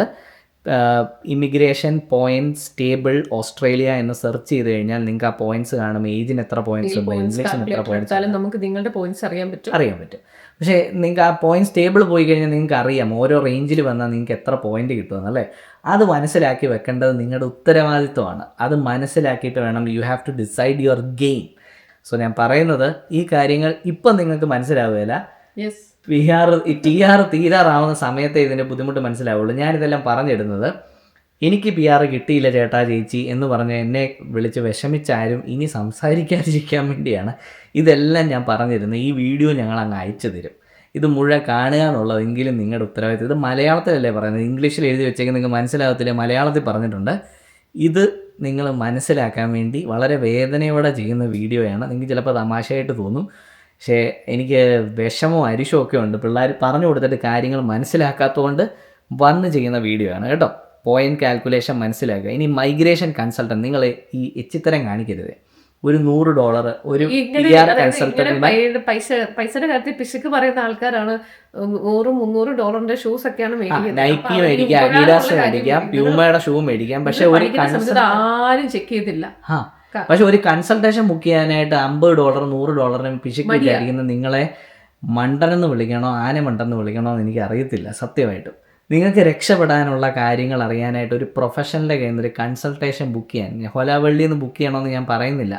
ഇമിഗ്രേഷൻ പോയിന്റ്സ് ടേബിൾ ഓസ്ട്രേലിയ എന്ന് സെർച്ച് ചെയ്ത് കഴിഞ്ഞാൽ നിങ്ങൾക്ക് ആ പോയിന്റ്സ് കാണും. ഏജിന് എത്ര പോയിന്റ്സ് ഉണ്ട്, ഇംഗ്ലീഷിന് എത്ര പോയിന്റ്സ്, നമുക്ക് നിങ്ങളുടെ പോയിന്റ്സ് അറിയാൻ പറ്റും. പക്ഷേ നിങ്ങൾക്ക് ആ പോയിന്റ്സ് ടേബിൾ പോയി കഴിഞ്ഞാൽ നിങ്ങൾക്ക് അറിയാം ഓരോ റേഞ്ചിൽ വന്നാൽ നിങ്ങൾക്ക് എത്ര പോയിന്റ് കിട്ടുമെന്നല്ലേ. അത് മനസ്സിലാക്കി വെക്കേണ്ടത് നിങ്ങളുടെ ഉത്തരവാദിത്വമാണ്. അത് മനസ്സിലാക്കിയിട്ട് വേണം, you have to decide your game. So ഞാൻ പറയുന്നത് ഈ കാര്യങ്ങൾ ഇപ്പം നിങ്ങൾക്ക് മനസ്സിലാവുകയില്ല, TR തീരാറാവുന്ന സമയത്തെ ഇതിൻ്റെ ബുദ്ധിമുട്ട് മനസ്സിലാവുള്ളൂ. ഞാനിതെല്ലാം പറഞ്ഞിടുന്നത് എനിക്ക് PR കിട്ടിയില്ല ചേട്ടാ ചേച്ചി എന്ന് പറഞ്ഞ് എന്നെ വിളിച്ച് വിഷമിച്ചാരും ഇനി സംസാരിക്കാതിരിക്കാൻ വേണ്ടിയാണ് ഇതെല്ലാം ഞാൻ പറഞ്ഞിരുന്നത്. ഈ വീഡിയോ ഞങ്ങൾ അങ്ങ് അയച്ചു തരും, ഇത് മുഴുവൻ കാണുക എന്നുള്ളതെങ്കിലും നിങ്ങളുടെ ഉത്തരവാദിത്വം. ഇത് മലയാളത്തിലല്ലേ പറയുന്നത്, ഇംഗ്ലീഷിൽ എഴുതി വെച്ചേക്ക് നിങ്ങൾക്ക് മനസ്സിലാകത്തില്ല, മലയാളത്തിൽ പറഞ്ഞിട്ടുണ്ട്. ഇത് നിങ്ങൾ മനസ്സിലാക്കാൻ വേണ്ടി വളരെ വേദനയോടെ ചെയ്യുന്ന വീഡിയോയാണ്. നിങ്ങൾക്ക് ചിലപ്പോൾ തമാശയായിട്ട് തോന്നും, പക്ഷേ എനിക്ക് വിഷമവും അരിശവും ഒക്കെ ഉണ്ട്. പിള്ളേർ പറഞ്ഞു കൊടുത്തിട്ട് കാര്യങ്ങൾ മനസ്സിലാക്കാത്തതുകൊണ്ട് വന്ന് ചെയ്യുന്ന വീഡിയോ ആണ് കേട്ടോ. പോയിന്റ് കാൽക്കുലേഷൻ മനസ്സിലാക്കുക. ഇനി മൈഗ്രേഷൻ കൺസൾട്ടൻറ്റ്, നിങ്ങൾ ഈ എച്ചിത്തരം കാണിക്കരുത്. ഒരു $100 ഒരു PR കൺസൾട്ടൻറ്റ് പൈസയുടെ കാര്യത്തിൽ പിശുക്ക് പറയുന്ന ആൾക്കാരാണ്. $100-300 ഷൂസ് ഒക്കെയാണ് നൈക്കി മേടിക്കാം, അഡിഡാസ് മേടിക്കാം, പ്യൂമയുടെ ഷൂ മേടിക്കാം. പക്ഷെ ഒരു ആരും ചെക്ക് ചെയ്തില്ല. പക്ഷെ ഒരു കൺസൾട്ടേഷൻ ബുക്ക് ചെയ്യാനായിട്ട് $50-100 പിശുക്ക് വിചാരിക്കുന്ന നിങ്ങളെ മണ്ടനെന്ന് വിളിക്കണോ ആനമണ്ടെന്ന് വിളിക്കണോ എന്ന് എനിക്ക് അറിയത്തില്ല സത്യമായിട്ടും. നിങ്ങൾക്ക് രക്ഷപ്പെടാനുള്ള കാര്യങ്ങൾ അറിയാനായിട്ട് ഒരു പ്രൊഫഷണലിൻ്റെ കയ്യിൽ നിന്ന് ഒരു കൺസൾട്ടേഷൻ ബുക്ക് ചെയ്യാൻ, ഹോലാവള്ളിയിൽ നിന്ന് ബുക്ക് ചെയ്യണമെന്ന് ഞാൻ പറയുന്നില്ല,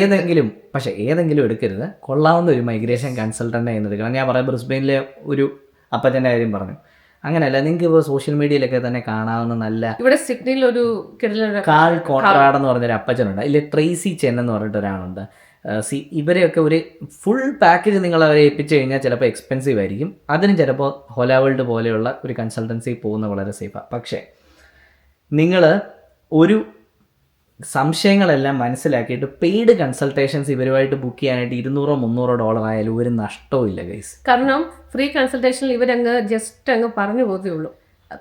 ഏതെങ്കിലും, പക്ഷേ ഏതെങ്കിലും എടുക്കരുത്, കൊള്ളാവുന്ന ഒരു മൈഗ്രേഷൻ കൺസൾട്ടൻ്റെ കയ്യിൽ നിന്ന് എടുക്കണം. ഞാൻ പറയാം, ബ്രിസ്ബെയിനിലെ ഒരു അപ്പച്ചൻ്റെ കാര്യം പറഞ്ഞു. അങ്ങനെയല്ല, നിങ്ങൾക്ക് ഇപ്പോൾ സോഷ്യൽ മീഡിയയിലൊക്കെ തന്നെ കാണാവുന്ന നല്ല, ഇവിടെ സിഡ്നിയിൽ ഒരു കാൾ കോൺറാഡ് എന്ന് പറഞ്ഞൊരു അപ്പച്ചനുണ്ട്, ഇല്ല ട്രേസി ചെൻ എന്ന് പറഞ്ഞിട്ട് ഒരാളുണ്ട്. ഇവരെയൊക്കെ ഒരു ഫുൾ പാക്കേജ് നിങ്ങൾ അവരെ ഏൽപ്പിച്ച് കഴിഞ്ഞാൽ ചിലപ്പോൾ എക്സ്പെൻസീവ് ആയിരിക്കും. അതിന് ചിലപ്പോൾ ഹോലാവേൾഡ് പോലെയുള്ള ഒരു കൺസൾട്ടൻസി പോകുന്നത് വളരെ സേഫാണ്. പക്ഷേ നിങ്ങൾ ഒരു സംശയങ്ങളെല്ലാം മനസ്സിലാക്കിയിട്ട് പെയ്ഡ് കൺസൾട്ടേഷൻസ് ഇവരുമായിട്ട് ബുക്ക് ചെയ്യാനായിട്ട് $200-300 ആയാലും ഒരു നഷ്ടവും ഇല്ല ഗൈസ്. കാരണം ഫ്രീ കൺസൾട്ടേഷനിൽ ഇവരങ്ങ് ജസ്റ്റ് അങ്ങ് പറഞ്ഞു പോകത്തേ ഉള്ളൂ,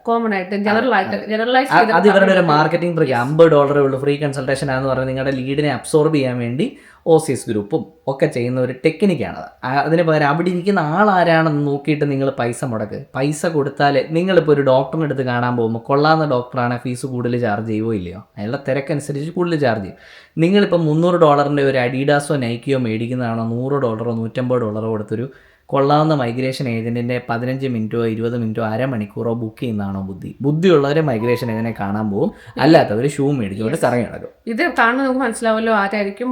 കോമൺ ആയിട്ട് ജനറലൈസ് അത് ഇവരുടെ ഒരു മാർക്കറ്റിംഗ് ട്രിക്ക്. $50 ഉള്ളൂ ഫ്രീ കൺസൾട്ടേഷൻ ആണെന്ന് പറഞ്ഞാൽ നിങ്ങളുടെ ലീഡിനെ അബ്സോർബ് ചെയ്യാൻ വേണ്ടി OCS ഗ്രൂപ്പും ഒക്കെ ചെയ്യുന്ന ഒരു ടെക്നിക്കാണത്. അതിന് പകരം അവിടെ ഇരിക്കുന്ന ആളാരാണെന്ന് നോക്കിയിട്ട് നിങ്ങൾ പൈസ മുടക്ക്. പൈസ കൊടുത്താൽ, നിങ്ങളിപ്പോൾ ഒരു ഡോക്ടറിൻ്റെ അടുത്ത് കാണാൻ പോകുമ്പോൾ കൊള്ളാവുന്ന ഡോക്ടറാണ്, ഫീസ് കൂടുതൽ ചാർജ് ചെയ്യുമോ ഇല്ലയോ, അയാളുടെ തിരക്കനുസരിച്ച് കൂടുതൽ ചാർജ് ചെയ്യും. നിങ്ങളിപ്പോൾ $300 ഒരു അഡീഡാസോ നൈക്കിയോ മേടിക്കുന്നതാണോ $100-150 കൊടുത്തൊരു കൊള്ളാവുന്ന മൈഗ്രേഷൻ ഏജൻറ്റിൻ്റെ 15 മിനിറ്റോ 20 മിനിറ്റോ അരമണിക്കൂറോ ബുക്ക് ചെയ്യുന്നതാണോ ബുദ്ധിയുള്ളവർ മൈഗ്രേഷൻ ഏജൻറ്റിനെ കാണാൻ പോകും, അല്ലാത്തവർ ഷൂ മേടിച്ചുകൊണ്ട് കറങ്ങി നടക്കും. ഇത് കാണുന്ന നമുക്ക് മനസ്സിലാവല്ലോ ആരായിരിക്കും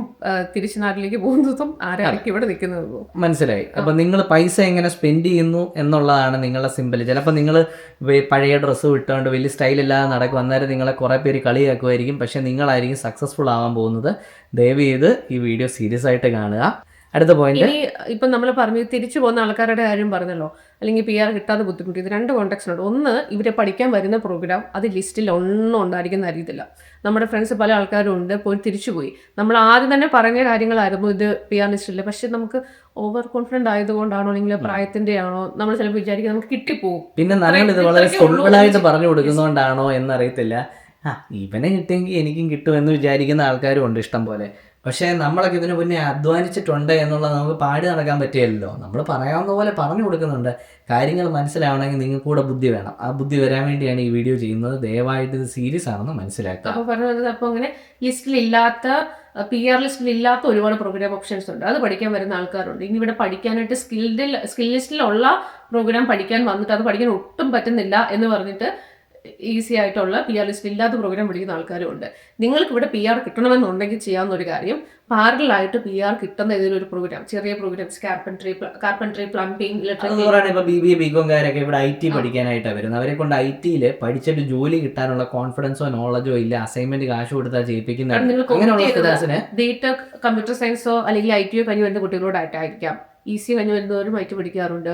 തിരിച്ചു നാട്ടിലേക്ക് പോകുന്നതും ആരായിരിക്കും ഇവിടെ നിൽക്കുന്നതും. മനസ്സിലായി. അപ്പം നിങ്ങൾ പൈസ എങ്ങനെ സ്പെൻഡ് ചെയ്യുന്നു എന്നുള്ളതാണ് നിങ്ങളുടെ സിമ്പിൾ. ചിലപ്പോൾ നിങ്ങൾ പഴയ ഡ്രസ്സ് വിട്ടുകൊണ്ട് വലിയ സ്റ്റൈലില്ലാതെ നടക്കും, അന്നേരം നിങ്ങളെ കുറേ പേര് കളിയാക്കുമായിരിക്കും. പക്ഷേ നിങ്ങളായിരിക്കും സക്സസ്ഫുൾ ആവാൻ പോകുന്നത്. ദയവ് ചെയ്ത് ഈ വീഡിയോ സീരിയസ് ആയിട്ട് കാണുക. അടുത്ത പോയിന്റ്, ഇപ്പം നമ്മൾ പറഞ്ഞു തിരിച്ചു പോകുന്ന ആൾക്കാരുടെ കാര്യം പറഞ്ഞല്ലോ, അല്ലെങ്കിൽ PR കിട്ടാതെ ബുദ്ധിമുട്ട്. ഇത് 2 കോൺടാക്ട്സ് ഉണ്ട്. ഒന്ന്, ഇവരെ പഠിക്കാൻ വരുന്ന പ്രോഗ്രാം അത് ലിസ്റ്റിൽ ഒന്നും ഉണ്ടായിരിക്കുന്ന അറിയത്തില്ല. നമ്മുടെ ഫ്രണ്ട്സ് പല ആൾക്കാരും ഉണ്ട്, പോയി തിരിച്ചുപോയി. നമ്മൾ ആദ്യം തന്നെ പറഞ്ഞ കാര്യങ്ങളായിരുന്നു ഇത് PR ലിസ്റ്റില്ല. പക്ഷെ നമുക്ക് ഓവർ കോൺഫിഡൻ്റ് ആയതുകൊണ്ടാണോ അല്ലെങ്കിൽ പ്രായത്തിൻ്റെ ആണോ നമ്മൾ ചിലപ്പോൾ വിചാരിക്കുന്നത് നമുക്ക് കിട്ടിപ്പോകും. പിന്നെ നമ്മൾ ഇത് വളരെ സിമ്പിളായിട്ട് പറഞ്ഞു കൊടുക്കുന്നതുകൊണ്ടാണോ എന്നറിയത്തില്ല. ഇവനെ കിട്ടിയെങ്കിൽ എനിക്കും കിട്ടുമെന്ന് വിചാരിക്കുന്ന ആൾക്കാരും ഉണ്ട് ഇഷ്ടം പോലെ. പക്ഷേ നമ്മളൊക്കെ ഇതിനു മുന്നേ അധ്വാനിച്ചിട്ടുണ്ട് എന്നുള്ളത് നമുക്ക് പാടി നടക്കാൻ പറ്റിയല്ലോ. നമ്മൾ പറയാവുന്ന പോലെ പറഞ്ഞു കൊടുക്കുന്നുണ്ട്. കാര്യങ്ങൾ മനസ്സിലാവണമെങ്കിൽ നിങ്ങൾക്ക് കൂടെ ബുദ്ധി വേണം. ആ ബുദ്ധി വരാൻ വേണ്ടിയാണ് ഈ വീഡിയോ ചെയ്യുന്നത്. ദയവായിട്ട് ഇത് സീരിയസ് ആണെന്ന് മനസ്സിലാക്കുക. അപ്പോൾ പറഞ്ഞത്, അപ്പോൾ അങ്ങനെ ലിസ്റ്റിലില്ലാത്ത PR ലിസ്റ്റിൽ ഇല്ലാത്ത ഒരുപാട് പ്രോഗ്രാം ഓപ്ഷൻസ് ഉണ്ട്. അത് പഠിക്കാൻ വരുന്ന ആൾക്കാരുണ്ട്. ഇനി ഇവിടെ പഠിക്കാനായിട്ട് സ്കിൽ ലിസ്റ്റിലുള്ള പ്രോഗ്രാം പഠിക്കാൻ വന്നിട്ട് അത് പഠിക്കാൻ ഒട്ടും പറ്റുന്നില്ല എന്ന് പറഞ്ഞിട്ട് ഈസി ആയിട്ടുള്ള PR ലിസ്റ്റ് ഇല്ലാത്ത പ്രോഗ്രാം പഠിക്കുന്ന ആൾക്കാരും ഉണ്ട്. നിങ്ങൾക്ക് ഇവിടെ PR കിട്ടണമെന്നുണ്ടെങ്കിൽ ചെയ്യാവുന്ന ഒരു കാര്യം, പാരലായിട്ട് PR കിട്ടുന്ന ഏതെങ്കിലും ഒരു പ്രോഗ്രാം, ചെറിയ പ്രോഗ്രാംസ്, കാർപ്പൻട്രി, പ്ലംബിംഗ്, അതെന്ന് പറയുന്നത് ഇപ്പോൾ BBA BCom-കാരൊക്കെ ഇവിടെ IT പഠിക്കാനായിട്ടാണ് വരുന്നത്. അവരെ കൊണ്ട് IT-ൽ പഠിച്ചിട്ട് ജോലി കിട്ടാനുള്ള കോൺഫിഡൻസോ നോളജോ ഇല്ല, അസൈൻമെന്റ് കാശ് കൊടുത്താൽ ചെയ്യിപ്പിക്കുന്ന അങ്ങനെയുള്ള ഡേറ്റ കമ്പ്യൂട്ടർ സയൻസോ അല്ലെങ്കിൽ ITയോ കഴിഞ്ഞ് വരുന്ന കുട്ടികളോടായിട്ടായിരിക്കാം. EC കഴിഞ്ഞ് വരുന്നവരും IT പഠിക്കാറുണ്ട്.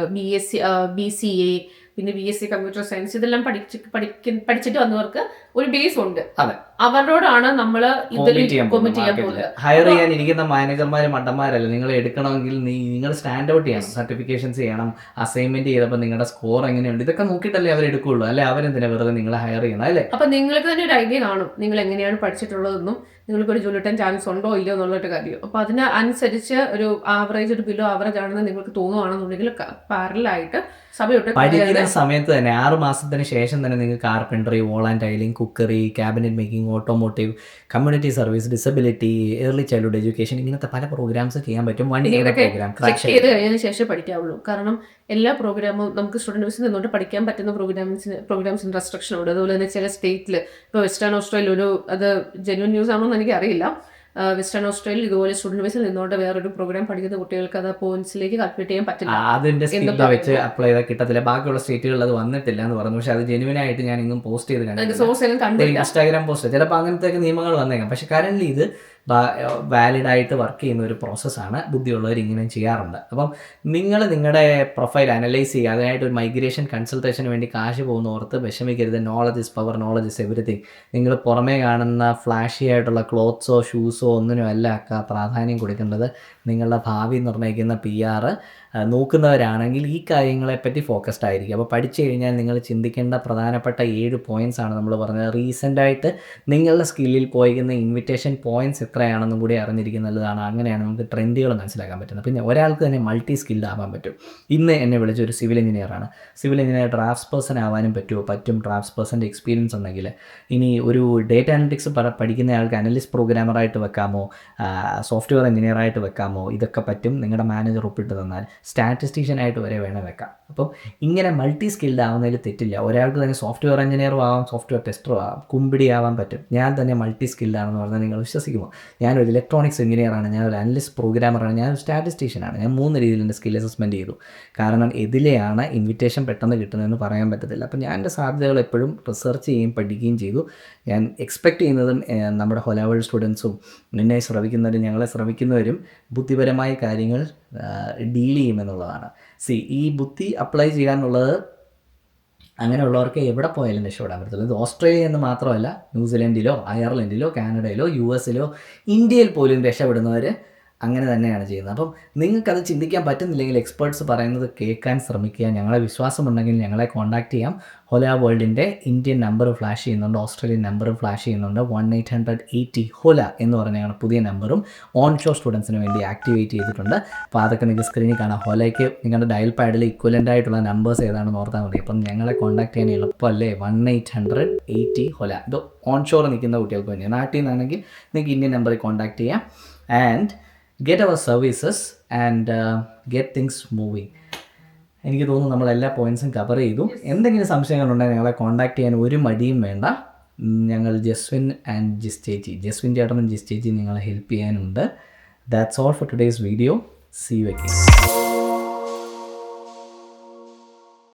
BCA, പിന്നെ BSc കമ്പ്യൂട്ടർ സയൻസ്, ഇതെല്ലാം പഠിച്ചിട്ട് വന്നവർക്ക് ഒരു ബേസ് ഉണ്ട്. അവരോടാണ് നമ്മൾ ഇതിൽ കോമ്പീറ്റ് ചെയ്യാൻ പോകുന്നത്. ഹയർ ചെയ്യാനിരിക്കുന്ന മാനേജർമാർ മണ്ടന്മാരല്ല. നിങ്ങൾ എടുക്കണമെങ്കിൽ നിങ്ങൾ സ്റ്റാൻഡ് ഔട്ട് ചെയ്യണം, സർട്ടിഫിക്കേഷൻസ് ചെയ്യണം, അസൈൻമെന്റ് ചെയ്തപ്പോൾ നിങ്ങളുടെ സ്കോർ എങ്ങനെയുണ്ട്, ഇതൊക്കെ നോക്കിയിട്ടല്ലേ അവർ എടുക്കുള്ളൂ. അല്ലെ അവരെന്തിനാ വെറുതെ നിങ്ങളെ ഹയർ ചെയ്യണം? അല്ലേ? അപ്പൊ നിങ്ങൾക്ക് തന്നെ ഒരു ഐഡിയ കാണും നിങ്ങൾ എങ്ങനെയാണ് പഠിച്ചിട്ടുള്ളതെന്നും നിങ്ങൾക്ക് ഒരു ജോലി കിട്ടാൻ ചാൻസ് ഉണ്ടോ ഇല്ലയോ എന്നുള്ളൊരു കാര്യം. അപ്പൊ അതിനനുസരിച്ച് ഒരു ആവറേജ്, ഒരു ബിലോ ആവറേജ് ആണെന്ന് നിങ്ങൾക്ക് തോന്നുവാണെന്നുണ്ടെങ്കിൽ പാരലായിട്ട് പഠിക്കുന്ന സമയത്ത് തന്നെ 6 മാസത്തിന് ശേഷം തന്നെ നിങ്ങൾക്ക് carpentry, wall and tiling, cookery, cabinet making, automotive, community service, disability, early childhood education, ഇങ്ങനത്തെ പല പ്രോഗ്രാംസ് ചെയ്യാൻ പറ്റും. 1 ഇയർ പ്രോഗ്രാം ചെക്ക് ചെയ്ത് കഴിഞ്ഞതിന് ശേഷം പഠിക്കാവുള്ളൂ. കാരണം എല്ലാ പ്രോഗ്രാമും നമുക്ക് സ്റ്റുഡൻറ് വിസിൽ നിന്നുകൊണ്ട് പഠിക്കാൻ പറ്റുന്ന പ്രോഗ്രാംസിന് റെസ്ട്രിക്ഷൻ ഉണ്ട്. അതുപോലെ തന്നെ ചില സ്റ്റേറ്റിൽ, ഇപ്പോൾ വെസ്റ്റേൺ ഓസ്ട്രേലിയ, അത് ജെന്യൂൻ ന്യൂസ് ആണോ എന്ന് എനിക്കറിയില്ല, വെസ്റ്റേൺ ഓസ്ട്രേലിയ ഇതുപോലെ സ്റ്റുഡൻറ് വിസിൽ നിന്നുകൊണ്ട് വേറൊരു പ്രോഗ്രാം പഠിക്കുന്ന കുട്ടികൾക്ക് അത് പോയിന്റ്സിലേക്ക് കാൽക്കുലേറ്റ് ചെയ്യാൻ പറ്റില്ല. അതിന്റെ സ്കിപ്പ് വെച്ച് അപ്ലൈ ചെയ്താൽ കിട്ടത്തില്ല. ബാക്കിയുള്ള സ്റ്റേറ്റുകളിൽ അത് വന്നിട്ടില്ല എന്ന് പറഞ്ഞു. പക്ഷെ അത് ജെന്യൂൻ ആയിട്ട് ഞാൻ ഇന്നും പോസ്റ്റ് ചെയ്തിട്ടുണ്ട്, ഇൻസ്റ്റാഗ്രാം പോസ്റ്റ്. ചിലപ്പോൾ അങ്ങനത്തെ നിയമങ്ങൾ വന്നേക്കാം. പക്ഷെ കറന്റ് ഇത് വാലിഡായിട്ട് വർക്ക് ചെയ്യുന്ന ഒരു പ്രോസസ്സാണ്. ബുദ്ധിയുള്ളവർ ഇങ്ങനെ ചെയ്യാറുണ്ട്. അപ്പം നിങ്ങൾ നിങ്ങളുടെ പ്രൊഫൈൽ അനലൈസ് ചെയ്യുക. അതിനായിട്ട് ഒരു മൈഗ്രേഷൻ കൺസൾട്ടേഷന് വേണ്ടി കാശ് പോകുന്ന ഓർത്ത് വിഷമിക്കരുത്. Knowledge is power, knowledge is everything. നിങ്ങൾ പുറമേ കാണുന്ന ഫ്ലാഷി ആയിട്ടുള്ള ക്ലോത്ത്സോ ഷൂസോ ഒന്നിനും അല്ല പ്രാധാന്യം കൊടുക്കേണ്ടത്. നിങ്ങളുടെ ഭാവി നിർണ്ണയിക്കുന്ന PR നോക്കുന്നവരാണെങ്കിൽ ഈ കാര്യങ്ങളെപ്പറ്റി ഫോക്കസ്ഡ് ആയിരിക്കും. അപ്പോൾ പഠിച്ചു കഴിഞ്ഞാൽ നിങ്ങൾ ചിന്തിക്കേണ്ട പ്രധാനപ്പെട്ട 7 പോയിൻറ്റ്സ് ആണ് നമ്മൾ പറഞ്ഞത്. റീസെൻ്റായിട്ട് നിങ്ങളുടെ സ്കില്ലിൽ പോയിരിക്കുന്ന ഇൻവിറ്റേഷൻ പോയിൻറ്റ്സ് എത്രയാണെന്നും കൂടി അറിഞ്ഞിരിക്കുന്നതാണ്. അങ്ങനെയാണ് നമുക്ക് ട്രെൻഡുകൾ മനസ്സിലാക്കാൻ പറ്റുന്നത്. പിന്നെ ഒരാൾക്ക് തന്നെ മൾട്ടി സ്കിൽഡ് ആവാൻ പറ്റും. ഇന്ന് എന്നെ വിളിച്ച ഒരു സിവിൽ എഞ്ചിനീയറാണ്. സിവിൽ എഞ്ചിനീയർ ഡ്രാഫ്റ്റ്സ് പേഴ്സൺ ആവാനും പറ്റും. ഡ്രാഫ്റ്റ്സ് പേഴ്സൻ്റെ എക്സ്പീരിയൻസ് ഉണ്ടെങ്കിൽ. ഇനി ഒരു ഡേറ്റ അനലിറ്റിക്സ് പഠിക്കുന്ന ആൾക്ക് അനലിസ്റ്റ് പ്രോഗ്രാമറായിട്ട് വെക്കാമോ, സോഫ്റ്റ്വെയർ എഞ്ചിനീയറായിട്ട് വെക്കാമോ, ഇതൊക്കെ പറ്റും. നിങ്ങളുടെ മാനേജർ ഒപ്പിട്ട് തന്നാൽ സ്റ്റാറ്റിസ്റ്റീഷ്യനായിട്ട് വരെ വേണം വെക്കാം. അപ്പം ഇങ്ങനെ മൾട്ടി സ്കിൽഡ് ആവുന്നതിൽ തെറ്റില്ല. ഒരാൾക്ക് തന്നെ സോഫ്റ്റ്വെയർ എഞ്ചിനീയറും ആവാം, സോഫ്റ്റ്വെയർ ടെസ്റ്ററും ആവാം, കുമ്പിടി ആവാൻ പറ്റും. ഞാൻ തന്നെ മൾട്ടി സ്കിൽഡ് ആണെന്ന് പറഞ്ഞാൽ നിങ്ങൾ വിശ്വസിക്കുമോ? ഞാനൊരു ഇലക്ട്രോണിക്സ് എഞ്ചിനീയറാണ്, ഞാനൊരു അനലിസ്റ്റ് പ്രോഗ്രാമറാണ്, ഞാനൊരു സ്റ്റാറ്റിസ്റ്റീഷ്യനാണ്. ഞാൻ 3 രീതിയിൽ എൻ്റെ സ്കിൽ അസസ്മെൻറ്റ് ചെയ്തു. കാരണം ഇതിലെയാണ് ഇൻവിറ്റേഷൻ പെട്ടെന്ന് കിട്ടുന്നതെന്ന് പറയാൻ പറ്റത്തില്ല. അപ്പം ഞാൻ എൻ്റെ സാധ്യതകൾ എപ്പോഴും റിസർച്ച് ചെയ്യുകയും പഠിക്കുകയും ചെയ്തു. ഞാൻ എക്സ്പെക്റ്റ് ചെയ്യുന്നതും നമ്മുടെ ഹൊലാവേൾഡ് സ്റ്റുഡൻസും നിന്നെ ശ്രമിക്കുന്നവരും ഞങ്ങളെ ശ്രമിക്കുന്നവരും ബുദ്ധിപരമായ കാര്യങ്ങൾ ഡീൽ ചെയ്യുമെന്നുള്ളതാണ്. ഈ ബുദ്ധി അപ്ലൈ ചെയ്യാനുള്ളത് അങ്ങനെയുള്ളവർക്ക് എവിടെ പോയാലും രക്ഷപ്പെടാൻ പറ്റത്തുള്ളൂ. ഇത് ഓസ്ട്രേലിയ എന്ന് മാത്രമല്ല, ന്യൂസിലൻഡിലോ അയർലൻഡിലോ കാനഡയിലോ US-ലോ ഇന്ത്യയിൽ പോലും രക്ഷപ്പെടുന്നവർ അങ്ങനെ തന്നെയാണ് ചെയ്യുന്നത്. അപ്പം നിങ്ങൾക്കത് ചിന്തിക്കാൻ പറ്റുന്നില്ലെങ്കിൽ എക്സ്പേർട്സ് പറയുന്നത് കേൾക്കാൻ ശ്രമിക്കുക. ഞങ്ങളെ വിശ്വാസമുണ്ടെങ്കിൽ ഞങ്ങളെ കോൺടാക്ട് ചെയ്യാം. ഹൊല വേൾഡിൻ്റെ ഇന്ത്യൻ നമ്പർ ഫ്ലാഷ് ചെയ്യുന്നുണ്ട്, ഓസ്ട്രേലിയൻ നമ്പറും ഫ്ലാഷ് ചെയ്യുന്നുണ്ട്. 1-800-80 HOLA എന്ന് പറഞ്ഞ ഞങ്ങളുടെ പുതിയ നമ്പറും ഓൺ ഷോ സ്റ്റുഡൻസിന് വേണ്ടി ആക്ടിവേറ്റ് ചെയ്തിട്ടുണ്ട്. അപ്പോൾ അതൊക്കെ നിങ്ങൾക്ക് സ്ക്രീനിൽ കാണാം. ഹൊലയ്ക്ക് നിങ്ങളുടെ ഡയൽ പാഡിൽ ഇക്വലൻ്റ് ആയിട്ടുള്ള നമ്പേഴ്സ് ഏതാണെന്ന് ഓർത്താൽ മതി. അപ്പം ഞങ്ങളെ കോൺടാക്ട് ചെയ്യാൻ എളുപ്പമല്ലേ? 1-800-80 HOLA. ഇത് ഓൺ ഷോർ നിൽക്കുന്ന കുട്ടികൾക്ക് വേണ്ടിയാണ്. നാട്ടിൽ നിന്നാണെങ്കിൽ നിങ്ങൾക്ക് ഇന്ത്യൻ നമ്പറിൽ കോൺടാക്ട് ചെയ്യാം and get our services and get things moving. എനിക്ക് തോന്നുന്നു നമ്മളെല്ലാ പോയിൻറ്റ്സും കവർ ചെയ്തു. എന്തെങ്കിലും സംശയങ്ങളുണ്ടെങ്കിൽ ഞങ്ങളെ കോൺടാക്ട് ചെയ്യാൻ ഒരു മടിയും വേണ്ട. ഞങ്ങൾ ജസ്വിൻ ആൻഡ് ജിസ് ചേച്ചി, ജസ്വിൻ ചേട്ടനും ജിസ് ചേച്ചി നിങ്ങളെ ഹെൽപ്പ് ചെയ്യാനുണ്ട്. That's all for today's video. See you again.